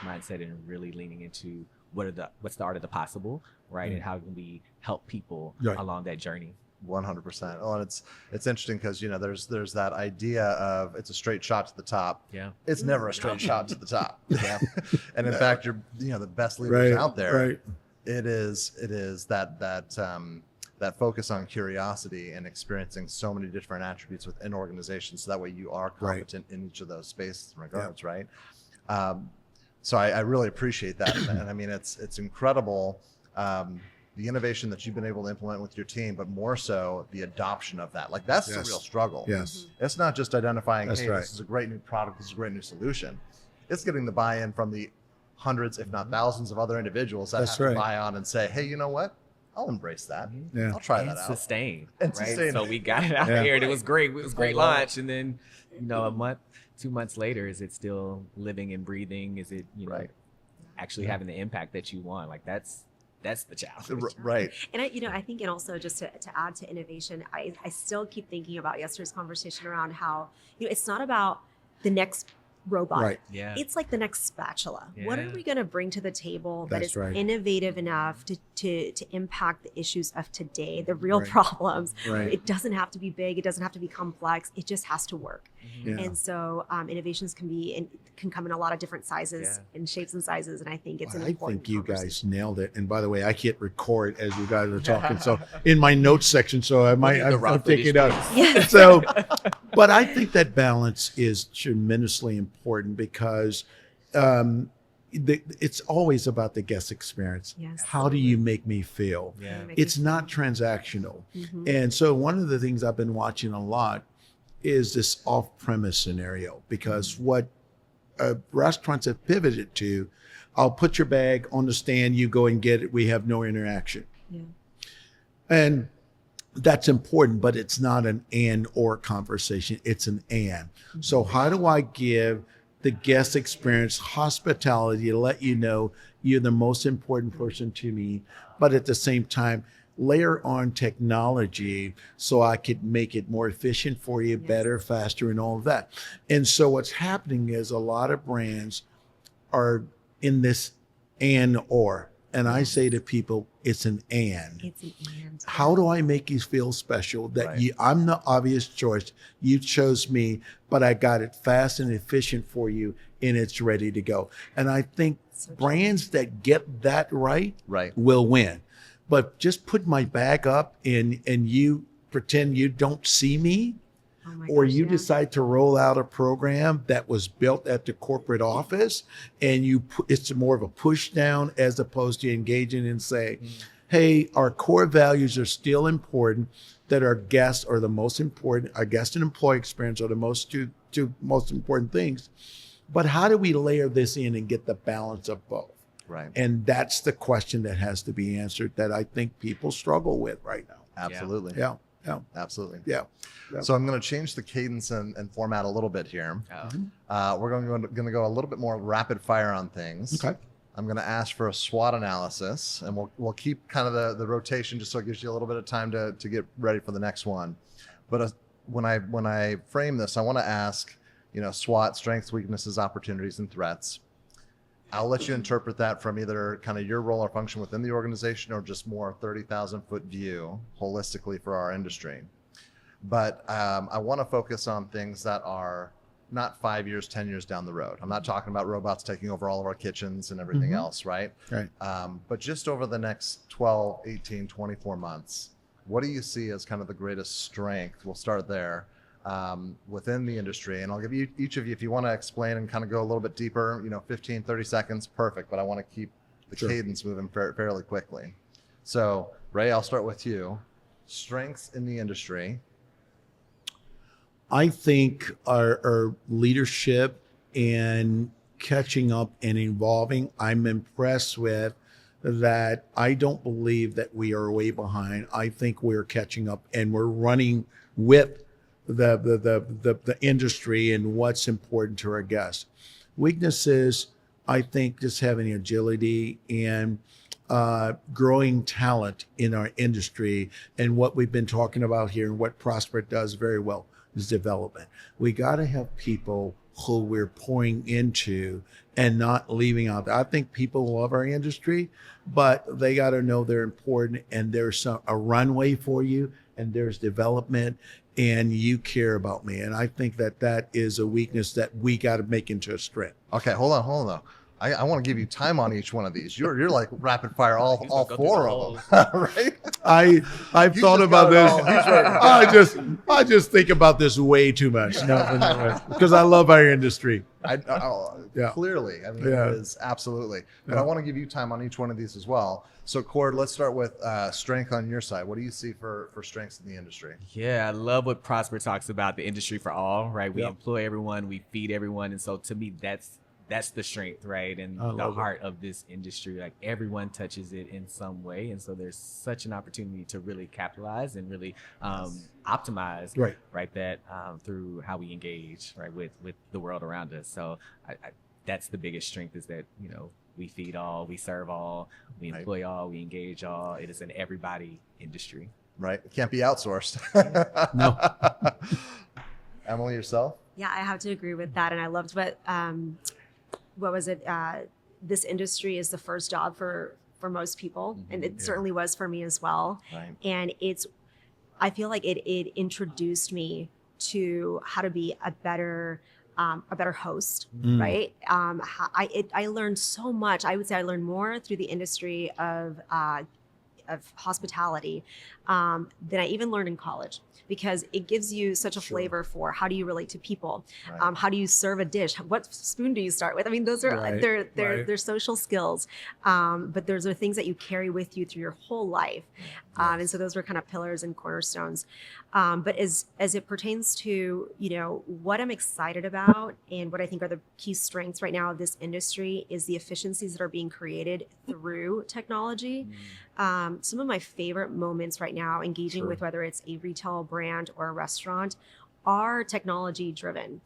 mindset and really leaning into what's the art of the possible, right? And how can we help people along that journey? 100%. Oh, and it's interesting because there's that idea of it's a straight shot to the top. Yeah, it's never a straight shot to the top. Yeah, and in fact, you're the best leaders out there. Right. It is that focus on curiosity and experiencing so many different attributes within organizations, so that way you are competent in each of those spaces and regards, right? So I really appreciate that, and I mean it's incredible. The innovation that you've been able to implement with your team, but more so the adoption of that. Like that's the real struggle. Yes. It's not just identifying, That's hey, right. this is a great new product, this is a great new solution. It's getting the buy-in from the hundreds, if not thousands of other individuals that have to buy on and say, hey, you know what? I'll embrace that. Yeah. I'll try And that out. sustain, And right? sustain So it. we got it out there and it was great. It was a great launch. And then, a month, 2 months later, is it still living and breathing? Is it, actually having the impact that you want? Like that's the challenge. Right. And I think, and also just to add to innovation, I still keep thinking about yesterday's conversation around how, it's not about the next robot. Right. Yeah. It's like the next spatula. What are Yeah. we going to bring to the table that That's is right. innovative enough to impact the issues of today, the real Right. problems? Right. It doesn't have to be big. It doesn't have to be complex. It just has to work. Yeah. And so innovations can come in a lot of different sizes and shapes and sizes. And I think it's an I important think you guys conversation. nailed it. And by the way, I hit record as you guys are talking. So in my notes section, so I might I'm picking it up. Yes. So, but I think that balance is tremendously important because it's always about the guest experience. Yes. How do you make me feel? Yeah. It's not transactional. Mhm. And so one of the things I've been watching a lot is this off-premise scenario, because what restaurants have pivoted to, I'll put your bag on the stand, you go and get it, we have no interaction. Yeah. And that's important, but it's not an and or conversation, it's an and. So how do I give the guest experience hospitality to let you know you're the most important person to me, but at the same time, layer on technology so I could make it more efficient for you, better, faster, and all of that. And so what's happening is a lot of brands are in this and or. And I say to people, it's an and. It's an and. How do I make you feel special that I'm the obvious choice? You chose me, but I got it fast and efficient for you, and it's ready to go. And I think brands that get that right will win. But just put my bag up and you pretend you don't see me, Oh my or gosh, you yeah. decide to roll out a program that was built at the corporate office, and it's more of a push down as opposed to engaging and say, hey, our core values are still important, that our guests are the most important, our guest and employee experience are the two most important things. But how do we layer this in and get the balance of both? Right. And that's the question that has to be answered that I think people struggle with right now. Absolutely. Yeah. Yeah. Absolutely. Yeah. So I'm going to change the cadence and format a little bit here. We're going to go a little bit more rapid fire on things. Okay. I'm going to ask for a SWOT analysis, and we'll keep kind of the rotation just so it gives you a little bit of time to get ready for the next one. But when I frame this, I want to ask, SWOT, strengths, weaknesses, opportunities, and threats. I'll let you interpret that from either kind of your role or function within the organization or just more 30,000 foot view holistically for our industry. But I want to focus on things that are not 5 years, 10 years down the road. I'm not talking about robots taking over all of our kitchens and everything else, right? Right. But just over the next 12, 18, 24 months, what do you see as kind of the greatest strength? We'll start there within the industry. And I'll give you each of you, if you want to explain and kind of go a little bit deeper, 15, 30 seconds, perfect. But I want to keep the cadence moving fairly quickly. So Ray, I'll start with you. Strengths in the industry. I think our leadership and catching up and evolving, I'm impressed with that. I don't believe that we are way behind. I think we're catching up and we're running with the industry and what's important to our guests. Weaknesses, I think just having agility and growing talent in our industry, and what we've been talking about here and what Prosper does very well is development. We got to have people who we're pouring into and not leaving out. I think people love our industry, but they got to know they're important and there's a runway for you and there's development and you care about me. And I think that is a weakness that we got to make into a strength. Okay, hold on though. I want to give you time on each one of these. You're like rapid fire all four of them, right? I've thought about this. I just think about this way too much. Because I love our industry. Clearly, I mean, it is absolutely. But I want to give you time on each one of these as well. So, Cord, let's start with strength on your side. What do you see for strengths in the industry? Yeah, I love what Prosper talks about, the industry for all, right? We employ everyone, we feed everyone. And so to me, that's the strength, right? And the heart of this industry. Like everyone touches it in some way. And so there's such an opportunity to really capitalize and really optimize that through how we engage, right, with the world around us. So that's the biggest strength, is that, we feed all, we serve all, we employ all, we engage all. It is an everybody industry. Right. It can't be outsourced. No. Emily, yourself? Yeah, I have to agree with that. And I loved what was it? This industry is the first job for most people. And it certainly was for me as well. Right. And I feel like it introduced me to how to be a better host, right? I learned so much. I would say I learned more through the industry of hospitality than I even learned in college, because it gives you such a flavor for how do you relate to people, how do you serve a dish, what spoon do you start with? I mean, those are they're social skills, but those are things that you carry with you through your whole life, and so those were kind of pillars and cornerstones. But as it pertains to what I'm excited about and what I think are the key strengths right now of this industry is the efficiencies that are being created through technology. Some of my favorite moments right now engaging with whether it's a retail brand or a restaurant are technology driven.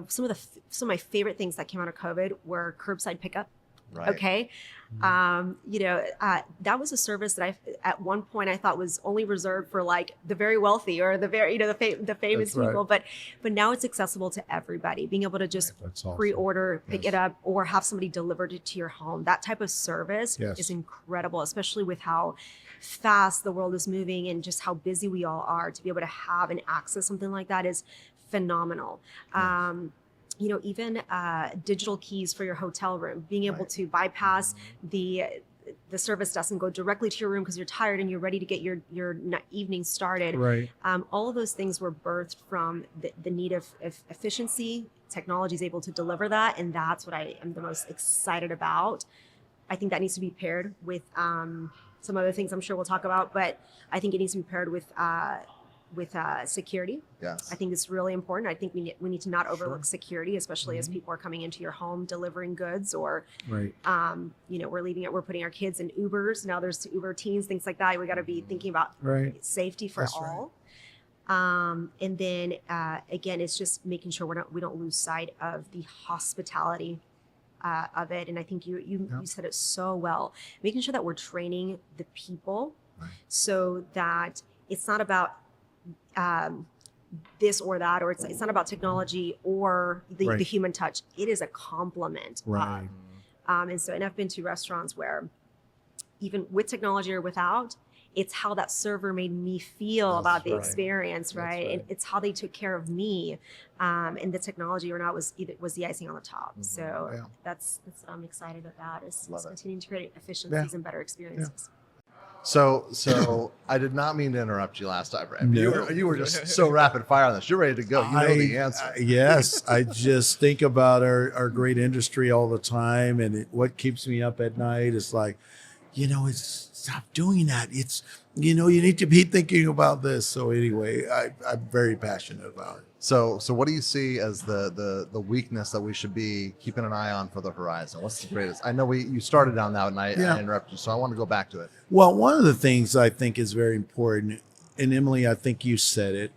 Some of my favorite things that came out of COVID were curbside pickup. Right. Okay. That was a service that at one point I thought was only reserved for like the very wealthy or the very, the famous people, but now it's accessible to everybody. Being able to just pre-order, pick it up, or have somebody delivered it to your home. That type of service is incredible, especially with how fast the world is moving and just how busy we all are. To be able to have and access something like that is phenomenal. Even digital keys for your hotel room, being able to bypass the service desk and go directly to your room because you're tired and you're ready to get your evening started. Right. All of those things were birthed from the need of efficiency. Technology is able to deliver that, and that's what I am the most excited about. I think that needs to be paired with some other things I'm sure we'll talk about, but I think it needs to be paired with security. Yes. I think it's really important. I think we need to not overlook security, especially as people are coming into your home delivering goods, or we're putting our kids in Ubers. Now there's Uber teens, things like that. We got to be thinking about safety for all. And then again, it's just making sure we don't lose sight of the hospitality of it. And I think you said it so well, making sure that we're training the people so that it's not about this or that, or it's not about technology or the human touch. It is a complement. Right. And I've been to restaurants where even with technology or without, it's how that server made me feel about the experience, right? And it's how they took care of me, and the technology or not was the icing on the top. So that's what I'm excited about is continuing to create efficiencies and better experiences. So I did not mean to interrupt you last time, Brad. No. You were just so rapid fire on this. You're ready to go. You know the answer. Yes, I just think about our great industry all the time, and what keeps me up at night is like, it's stop doing that. It's you need to be thinking about this. So anyway, I'm very passionate about it. So what do you see as the weakness that we should be keeping an eye on for the horizon? What's the greatest? I know you started on that and I interrupted you, so I want to go back to it. Well, one of the things I think is very important, and Emily, I think you said it,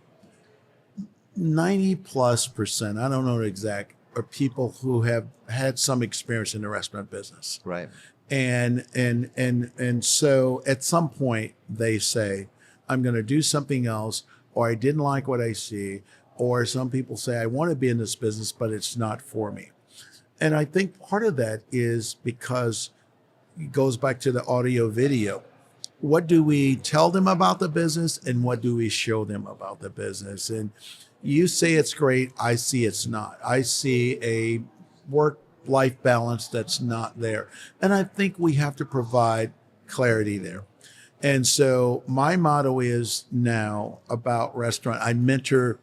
90+%, I don't know the exact, are people who have had some experience in the restaurant business. Right. And so at some point they say, I'm going to do something else, or I didn't like what I see, or some people say, I want to be in this business, but it's not for me. And I think part of that is because it goes back to the audio video. What do we tell them about the business, and what do we show them about the business? And you say it's great. I see it's not. I see a work-life balance that's not there. And I think we have to provide clarity there. And so my motto is now about restaurant. I mentor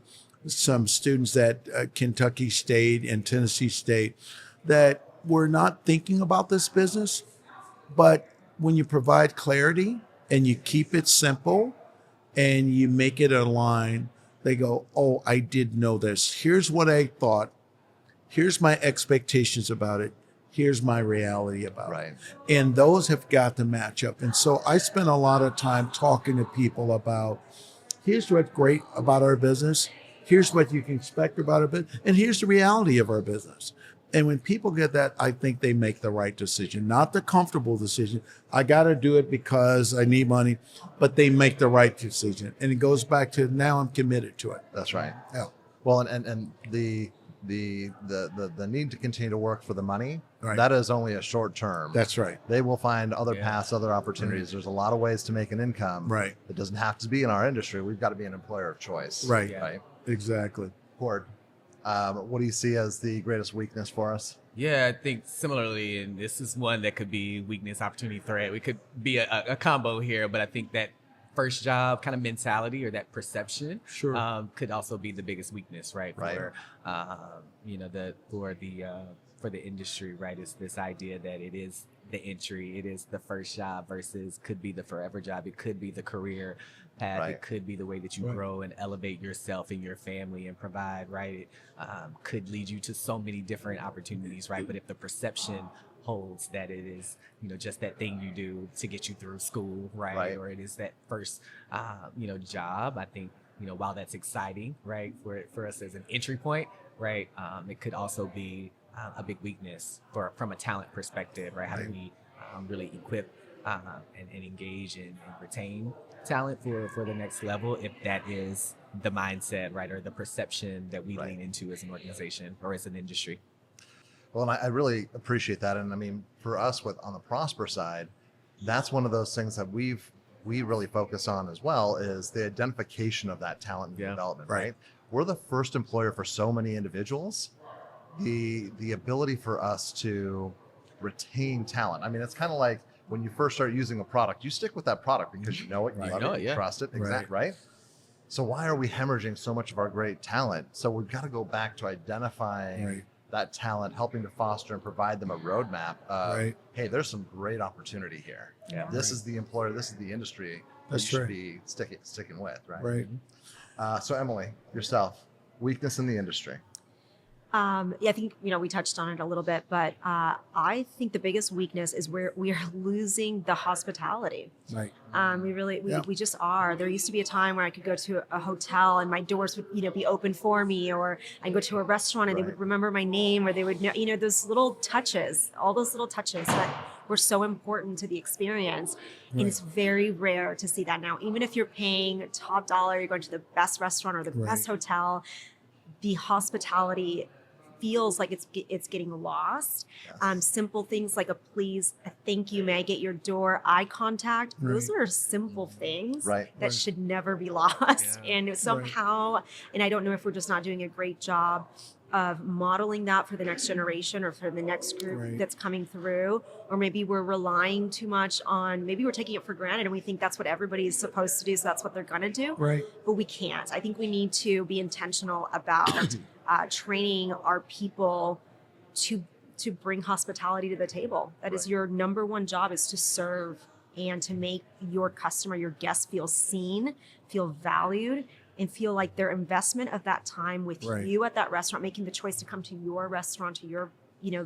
some students at Kentucky State and Tennessee State that were not thinking about this business, but when you provide clarity and you keep it simple and you make it align, they go, oh, I did know this. Here's what I thought. Here's my expectations about it. Here's my reality about it. And those have got to match up. And so I spend a lot of time talking to people about, here's what's great about our business. Here's what you can expect about our business. And here's the reality of our business. And when people get that, I think they make the right decision, not the comfortable decision. I got to do it because I need money, but they make the right decision. And it goes back to now I'm committed to it. That's right. Yeah. Well, and the need to continue to work for the money, Right. that is only a short term. That's right. They will find other paths, other opportunities. There's a lot of ways to make an income. Right. It doesn't have to be in our industry. We've got to be an employer of choice. Right. Right. Exactly. Cord, what do you see as the greatest weakness for us? Yeah, I think similarly, and this is one that could be weakness, opportunity, threat. We could be a combo here, but I think that first job kind of mentality or that perception could also be the biggest weakness, right? For for the industry, right? It's this idea that it is the entry, it is the first job versus could be the forever job. It could be the career path. Right. It could be the way that you grow and elevate yourself and your family and provide, right? It could lead you to so many different opportunities, right? But if the perception holds that it is, just that thing you do to get you through school, right? Or it is that first, job, I think, while that's exciting, right? For us as an entry point, right? It could also be a big weakness from a talent perspective, right? How do we really equip and engage and retain talent for the next level if that is the mindset, right? Or the perception that we lean into as an organization or as an industry. Well, and I really appreciate that. And I mean, for us on the Prosper side, that's one of those things that we really focus on as well is the identification of that talent and development, right? We're the first employer for so many individuals. The ability for us to retain talent. I mean, it's kind of like when you first start using a product, you stick with that product because you know it, you love it, you trust it. Exactly, right? So why are we hemorrhaging so much of our great talent? So we've got to go back to identifying that talent, helping to foster and provide them a roadmap of, hey, there's some great opportunity here. Yeah, this is the employer, this is the industry that you should be sticking with, right? Right. So Emily, yourself, weakness in the industry. Yeah, I think we touched on it a little bit, but I think the biggest weakness is where we are losing the hospitality. Right. We just are. There used to be a time where I could go to a hotel and my doors would be open for me, or I'd go to a restaurant and they would remember my name, or they would know those little touches, all those little touches that were so important to the experience. And it's very rare to see that now. Even if you're paying top dollar, you're going to the best restaurant or the best hotel, the hospitality feels like it's getting lost. Simple things like a please, a thank you, may I get your door, eye contact. Those are simple things that should never be lost. And somehow, and I don't know if we're just not doing a great job of modeling that for the next generation or for the next group that's coming through, or maybe we're relying too much on, maybe we're taking it for granted and we think that's what everybody is supposed to do, so that's what they're gonna do. But we can't. I think we need to be intentional about training our people to bring hospitality to the table. That is your number one job, is to serve and to make your customer, your guest, feel seen, feel valued, and feel like their investment of that time with you at that restaurant, making the choice to come to your restaurant, to your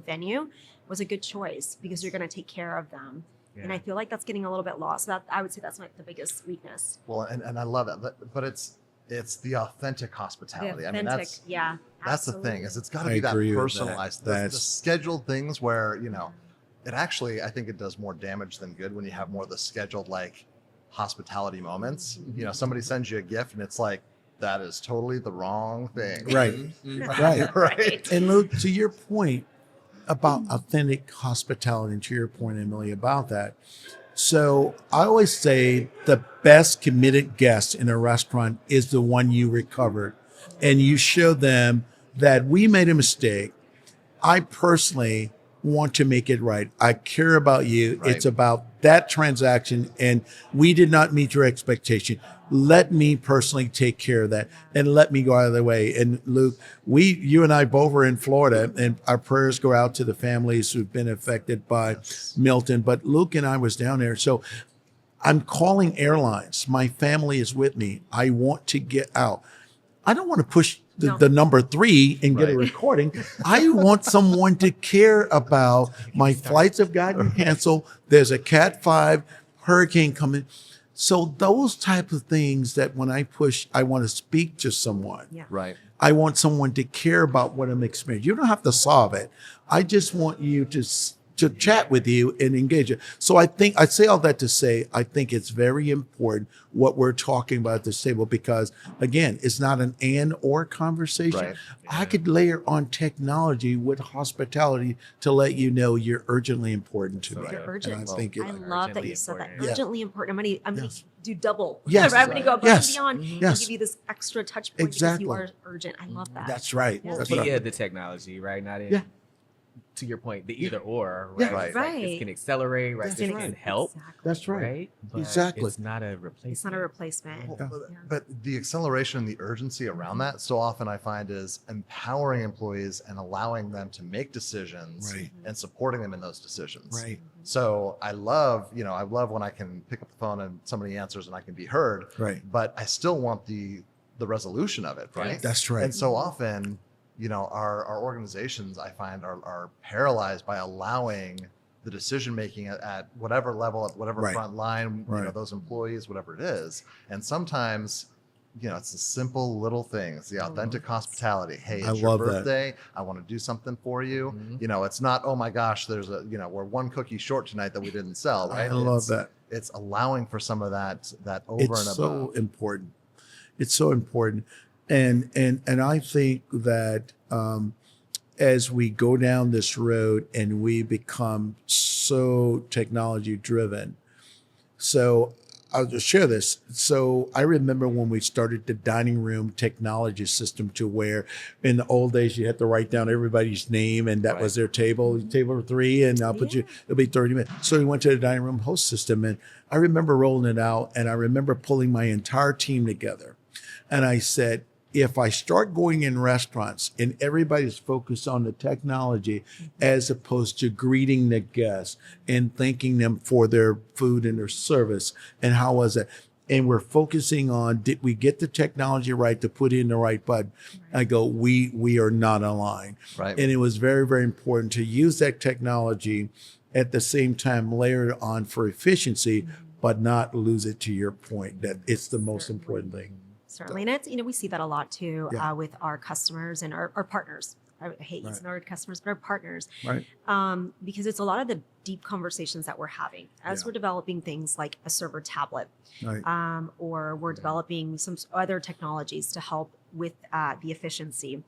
venue, was a good choice because you're going to take care of them. And I feel like that's getting a little bit lost. That I would say that's the biggest weakness. Well, and I love it, but it's the authentic hospitality. I mean, that's the thing, is it's got to be that personalized. The scheduled things where it actually, I think it does more damage than good when you have more of the scheduled hospitality moments. Somebody sends you a gift and it's like, that is totally the wrong thing. Right. And Luke, to your point about authentic hospitality, and to your point, Emily, about that. So I always say the best committed guest in a restaurant is the one you recovered, and you show them that we made a mistake. I personally want to make it right. I care about you. It's about that transaction, and we did not meet your expectation. Let me personally take care of that, and let me go out of the way. And Luke, you and I both were in Florida, and our prayers go out to the families who've been affected by Milton. But Luke and I was down there. So I'm calling airlines. My family is with me. I want to get out. I don't want to push the number 3 and get a recording. I want someone to care about my flights have gotten canceled. There's a Cat 5 hurricane coming. So those type of things that when I push, I want to speak to someone. I want someone to care about what I'm experiencing. You don't have to solve it. I just want you to chat with you and engage it. So I say all that to say, I think it's very important what we're talking about at this table, because again, it's not an and or conversation. I could layer on technology with hospitality to let you know you're urgently important to me. You're urgent. I love that you said that. Urgently important. I'm gonna do double. Yes. I'm gonna go above and beyond and give you this extra touch point because you are urgent. I love that. That's right. That's right. The technology, right? Not in to your point, the either or, right? It can accelerate, right? It can help. That's right. But exactly. It's not a replacement. It's not a replacement. But the acceleration and the urgency around that, so often I find, is empowering employees and allowing them to make decisions and supporting them in those decisions. So I love when I can pick up the phone and somebody answers and I can be heard. But I still want the resolution of it. That's right. And so often, our organizations, I find, are paralyzed by allowing the decision making at whatever level, at whatever front line, those employees, whatever it is. And sometimes, it's the simple little things, the authentic hospitality. Hey, it's your birthday. I want to do something for you. It's not, oh my gosh, there's we're one cookie short tonight that we didn't sell. Right? I love that. It's allowing for some of that over and above. It's so important. It's so important. And I think that as we go down this road and we become so technology driven, so I'll just share this. So I remember when we started the dining room technology system, to where in the old days you had to write down everybody's name and that was their table 3, and I'll put it'll be 30 minutes. So we went to the dining room host system, and I remember rolling it out, and I remember pulling my entire team together. And I said, if I start going in restaurants and everybody's focused on the technology as opposed to greeting the guests and thanking them for their food and their service and how was it, and we're focusing on, did we get the technology right to put in the right button? I go, we are not aligned. Right. And it was very, very important to use that technology at the same time, layer it on for efficiency, but not lose it, to your point, that it's the most important thing. Certainly. And it's, we see that a lot too Yeah. with our customers and our partners. I hate using the word customers, but our partners. Right. Because it's a lot of the deep conversations that we're having as we're developing things like a server tablet, Right. or we're developing some other technologies to help with the efficiency.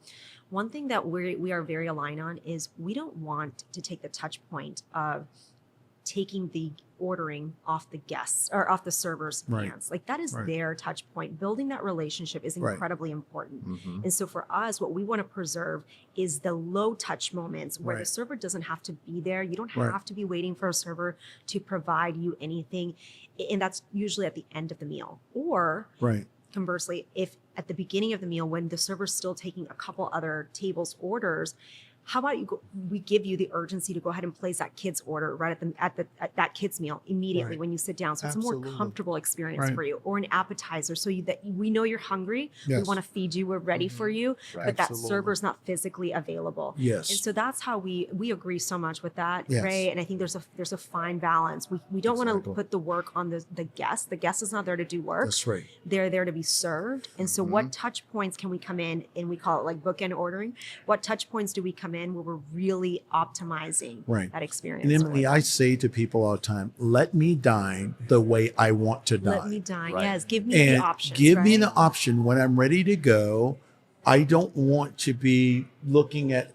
One thing that we are very aligned on is we don't want to take the touch point of taking the ordering off the guests or off the server's Right. hands. Like that is Right. their touch point. Building that relationship is Right. incredibly important. Mhm. And so for us, what we want to preserve is the low touch moments where the Right. server doesn't have to be there. You don't Right. have to be waiting for a server to provide you anything. And that's usually at the end of the meal. Or Right. conversely, if at the beginning of the meal, when the server's still taking a couple other tables orders, how about we give you the urgency to go ahead and place that kid's order right at that kid's meal immediately Right. when you sit down. So it's a Absolutely. more comfortable experience Right. for you, or an appetizer. So that we know you're hungry. We Yes. want to feed you. We're ready for you, Right. but that Absolutely. server's not physically available. Yes. And so that's how we agree so much with that, Yes. Ray. And I think there's a fine balance. We don't want to Exactly. put the work on the guest. The guest is not there to do work. That's right. They're there to be served. And so what touch points can we come in, and we call it like bookend ordering? What touch points do we come in where we're really optimizing Right. that experience? And Emily, for I them? say to people all the time, let me dine the way I want to dine. Let me dine. Right. Yes, give me And the options. give me right? the option when I'm ready to go. I don't want to be looking at,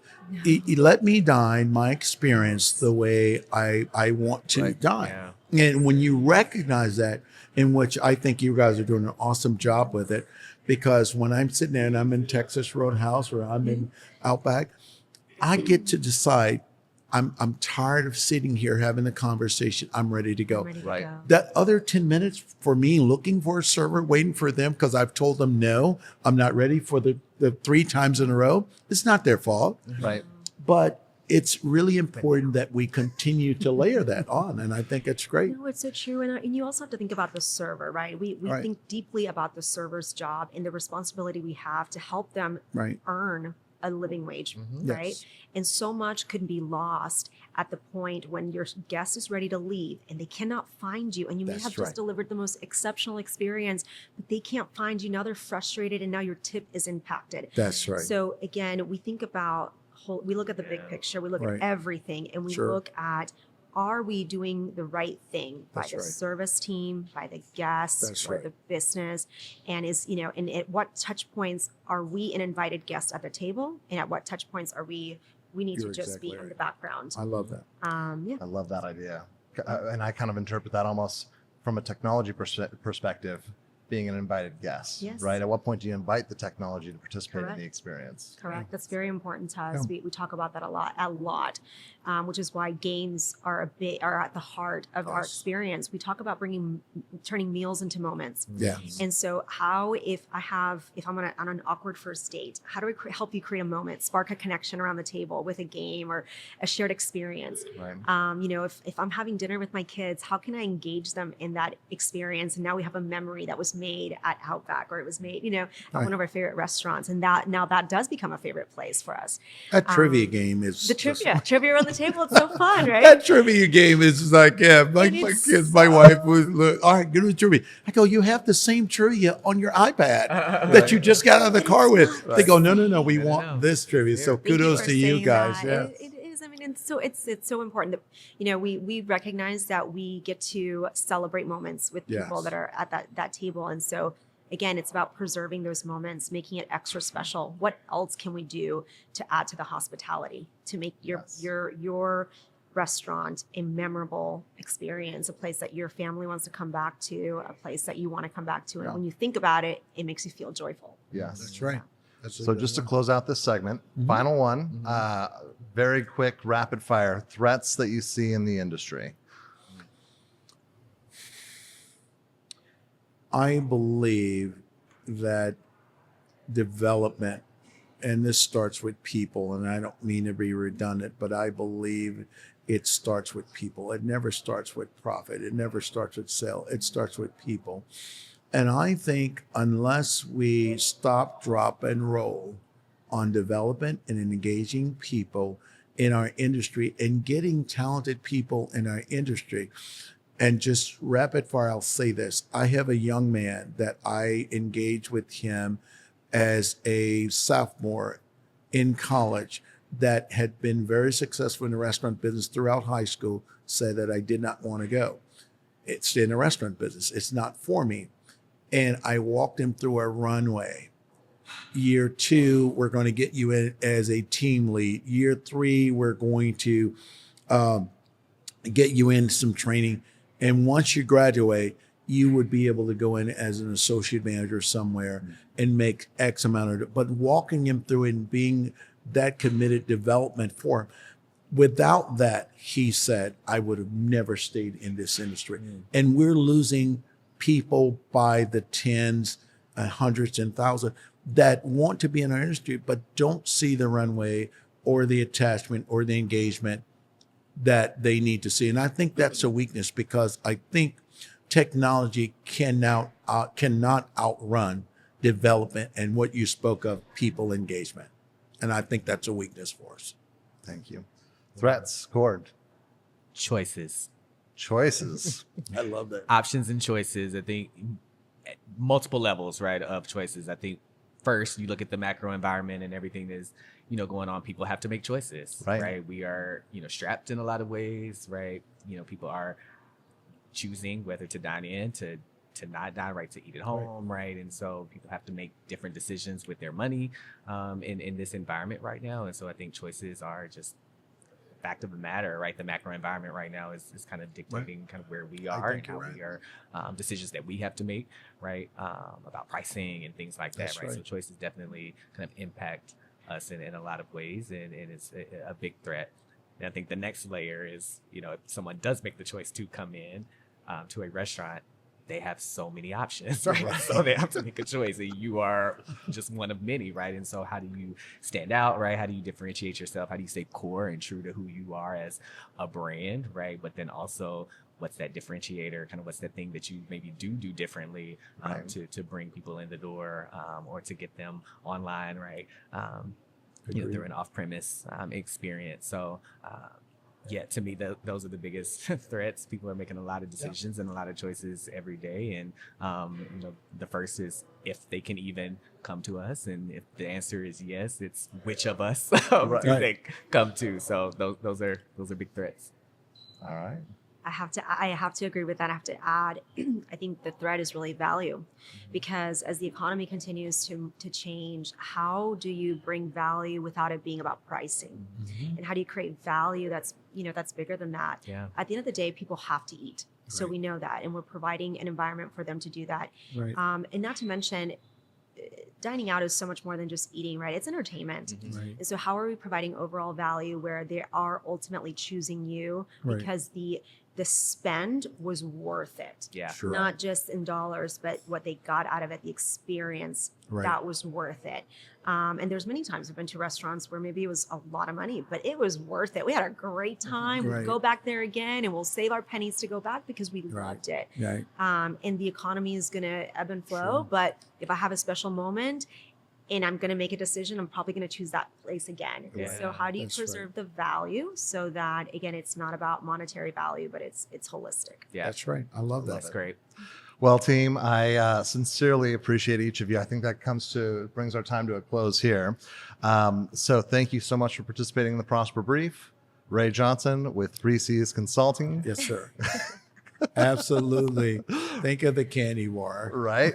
let me dine my experience the way I want to dine. And when you recognize that, in which I think you guys are doing an awesome job with it, because when I'm sitting there and I'm in Texas Roadhouse or I'm in Outback, I get to decide, I'm tired of sitting here having the conversation. I'm ready to go. I'm ready to Right. go. That other 10 minutes for me looking for a server, waiting for them because I've told them no, I'm not ready for the 3 times in a row, it's not their fault. Right. But it's really important that we continue to layer that on. And I think it's great. No, it's so true. And you also have to think about the server, right? We Right. think deeply about the server's job and the responsibility we have to help them Right. earn a living wage, Mm-hmm. right? Yes. And so much can be lost at the point when your guest is ready to leave and they cannot find you. And you may That's have just right. delivered the most exceptional experience, but they can't find you. Now they're frustrated and now your tip is impacted. That's right. So again, we think about we look at the big picture, we look Right. at everything, and we Sure. look at, are we doing the right thing by That's the right. service team, by the guests, That's for right. the business, and and at what touch points are we an invited guest at the table, and at what touch points are we need You're to just exactly be in right. the background. I love that. Yeah. I love that idea. And I kind of interpret that almost from a technology perspective, being an invited guest, Yes. right? At what point do you invite the technology to participate in Correct. the experience? Correct. That's very important to us. Yeah. We talk about that a lot, which is why games are at the heart of our Yes. experience. We talk about turning meals into moments. Yeah. And so, if I'm on an awkward first date, how do I help you create a moment, spark a connection around the table with a game or a shared experience? Right. If I'm having dinner with my kids, how can I engage them in that experience? And now we have a memory that was made at Outback, or it was made, at Right. one of our favorite restaurants, and that does become a favorite place for us. That trivia game is The just- trivia around the table, it's so fun, right? That trivia game is just like, my And it's kids, my wife was, look, all right, get to the trivia. I go, you have the same trivia on your iPad that you just got out of the car with. They go, no, we want know. this trivia. So Thank you kudos for to you saying guys. that. Yeah. It is. I mean, and so it's so important that we recognize that we get to celebrate moments with people Yes. that are at that table, and so again, it's about preserving those moments, making it extra special. What else can we do to add to the hospitality to make Yes. your restaurant a memorable experience, a place that your family wants to come back to, a place that you want to come back to, and Yeah. when you think about it, it makes you feel joyful. Yes. That's right. That's So just to close out this segment, final one, very quick, rapid fire threats that you see in the industry. I believe that development, and this starts with people, and I don't mean to be redundant, but I believe it starts with people. It never starts with profit. It never starts with sale. It starts with people. And I think unless we stop, drop, and roll on development and engaging people in our industry and getting talented people in our industry, and just rapid fire, I'll say this. I have a young man that I engaged with him as a sophomore in college that had been very successful in the restaurant business throughout high school, said that I did not want to go. It's in the restaurant business. It's not for me. And I walked him through a runway. Year 2, we're going to get you in as a team lead. Year 3, we're going to get you in some training. And once you graduate, you would be able to go in as an associate manager somewhere and make X amount of it. But walking him through and being that committed development for him. Without that, he said, I would have never stayed in this industry. And we're losing people by the tens and hundreds and thousands that want to be in our industry, but don't see the runway or the attachment or the engagement that they need to see. And I think that's a weakness, because I think technology cannot outrun development and what you spoke of, people engagement. And I think that's a weakness for us. Thank you. Threats, Cord. Choices. I love that. Options and choices. I think multiple levels, right, of choices. I think first you look at the macro environment and everything that is, going on. People have to make choices, right? We are, strapped in a lot of ways, right? People are choosing whether to dine in, to not dine, right, to eat at home, right? And so people have to make different decisions with their money in this environment right now. And so I think choices are just fact of the matter, right? The macro environment right now is kind of dictating kind of where we are and how we are, decisions that we have to make, right? About pricing and things like that, right? So choices definitely kind of impact us in a lot of ways, and it's a big threat. And I think the next layer is, if someone does make the choice to come in to a restaurant, they have so many options, right? So they have to make a choice, and you are just one of many, right? And so how do you stand out, right? How do you differentiate yourself? How do you stay core and true to who you are as a brand, right? But then also, what's that differentiator? Kind of what's that thing that you maybe do differently to bring people in the door or to get them online, right? Through an off-premise experience. So, to me, those are the biggest threats. People are making a lot of decisions and a lot of choices every day. And, the first is if they can even come to us. And if the answer is yes, it's which of us do they come to? So those are big threats. All right. I have to agree with that. I have to add, I think the threat is really value, because as the economy continues to change, how do you bring value without it being about pricing? And how do you create value that's bigger than that? Yeah. At the end of the day, people have to eat. So we know that, and we're providing an environment for them to do that. And not to mention, dining out is so much more than just eating, right? It's entertainment. And so how are we providing overall value where they are ultimately choosing you because the spend was worth it? Not just in dollars, but what they got out of it, the experience, that was worth it. And there's many times I've been to restaurants where maybe it was a lot of money, but it was worth it. We had a great time. We'll go back there again, and we'll save our pennies to go back because we loved it. And the economy is going to ebb and flow, but if I have a special moment and I'm going to make a decision, I'm probably going to choose that place again. So how do you preserve the value so that, again, it's not about monetary value, but it's holistic? That's right. I love that. That's great. Well, team, I sincerely appreciate each of you. I think that brings our time to a close here. So thank you so much for participating in the Prosper Brief. Ray Johnson with ReCee's Consulting. Yes, sir. Absolutely. Think of the candy bar. Right.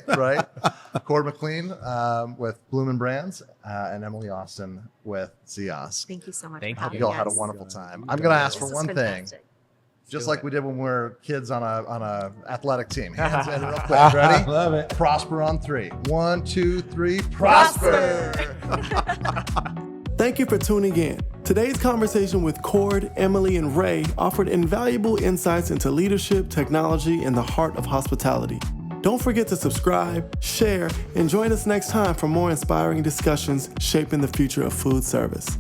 Cord McLean with Bloomin Brands and Emily Austin with Ziosk. Thank you so much. Thank for you. having You all us. had a wonderful time. I'm going to ask for This one was thing. fantastic. Just like we did when we were kids on a athletic team. Hands in real quick. Ready? Love it. Prosper on 3. 1, 2, 3. Prosper! Thank you for tuning in. Today's conversation with Cord, Emily, and Ray offered invaluable insights into leadership, technology, and the heart of hospitality. Don't forget to subscribe, share, and join us next time for more inspiring discussions shaping the future of food service.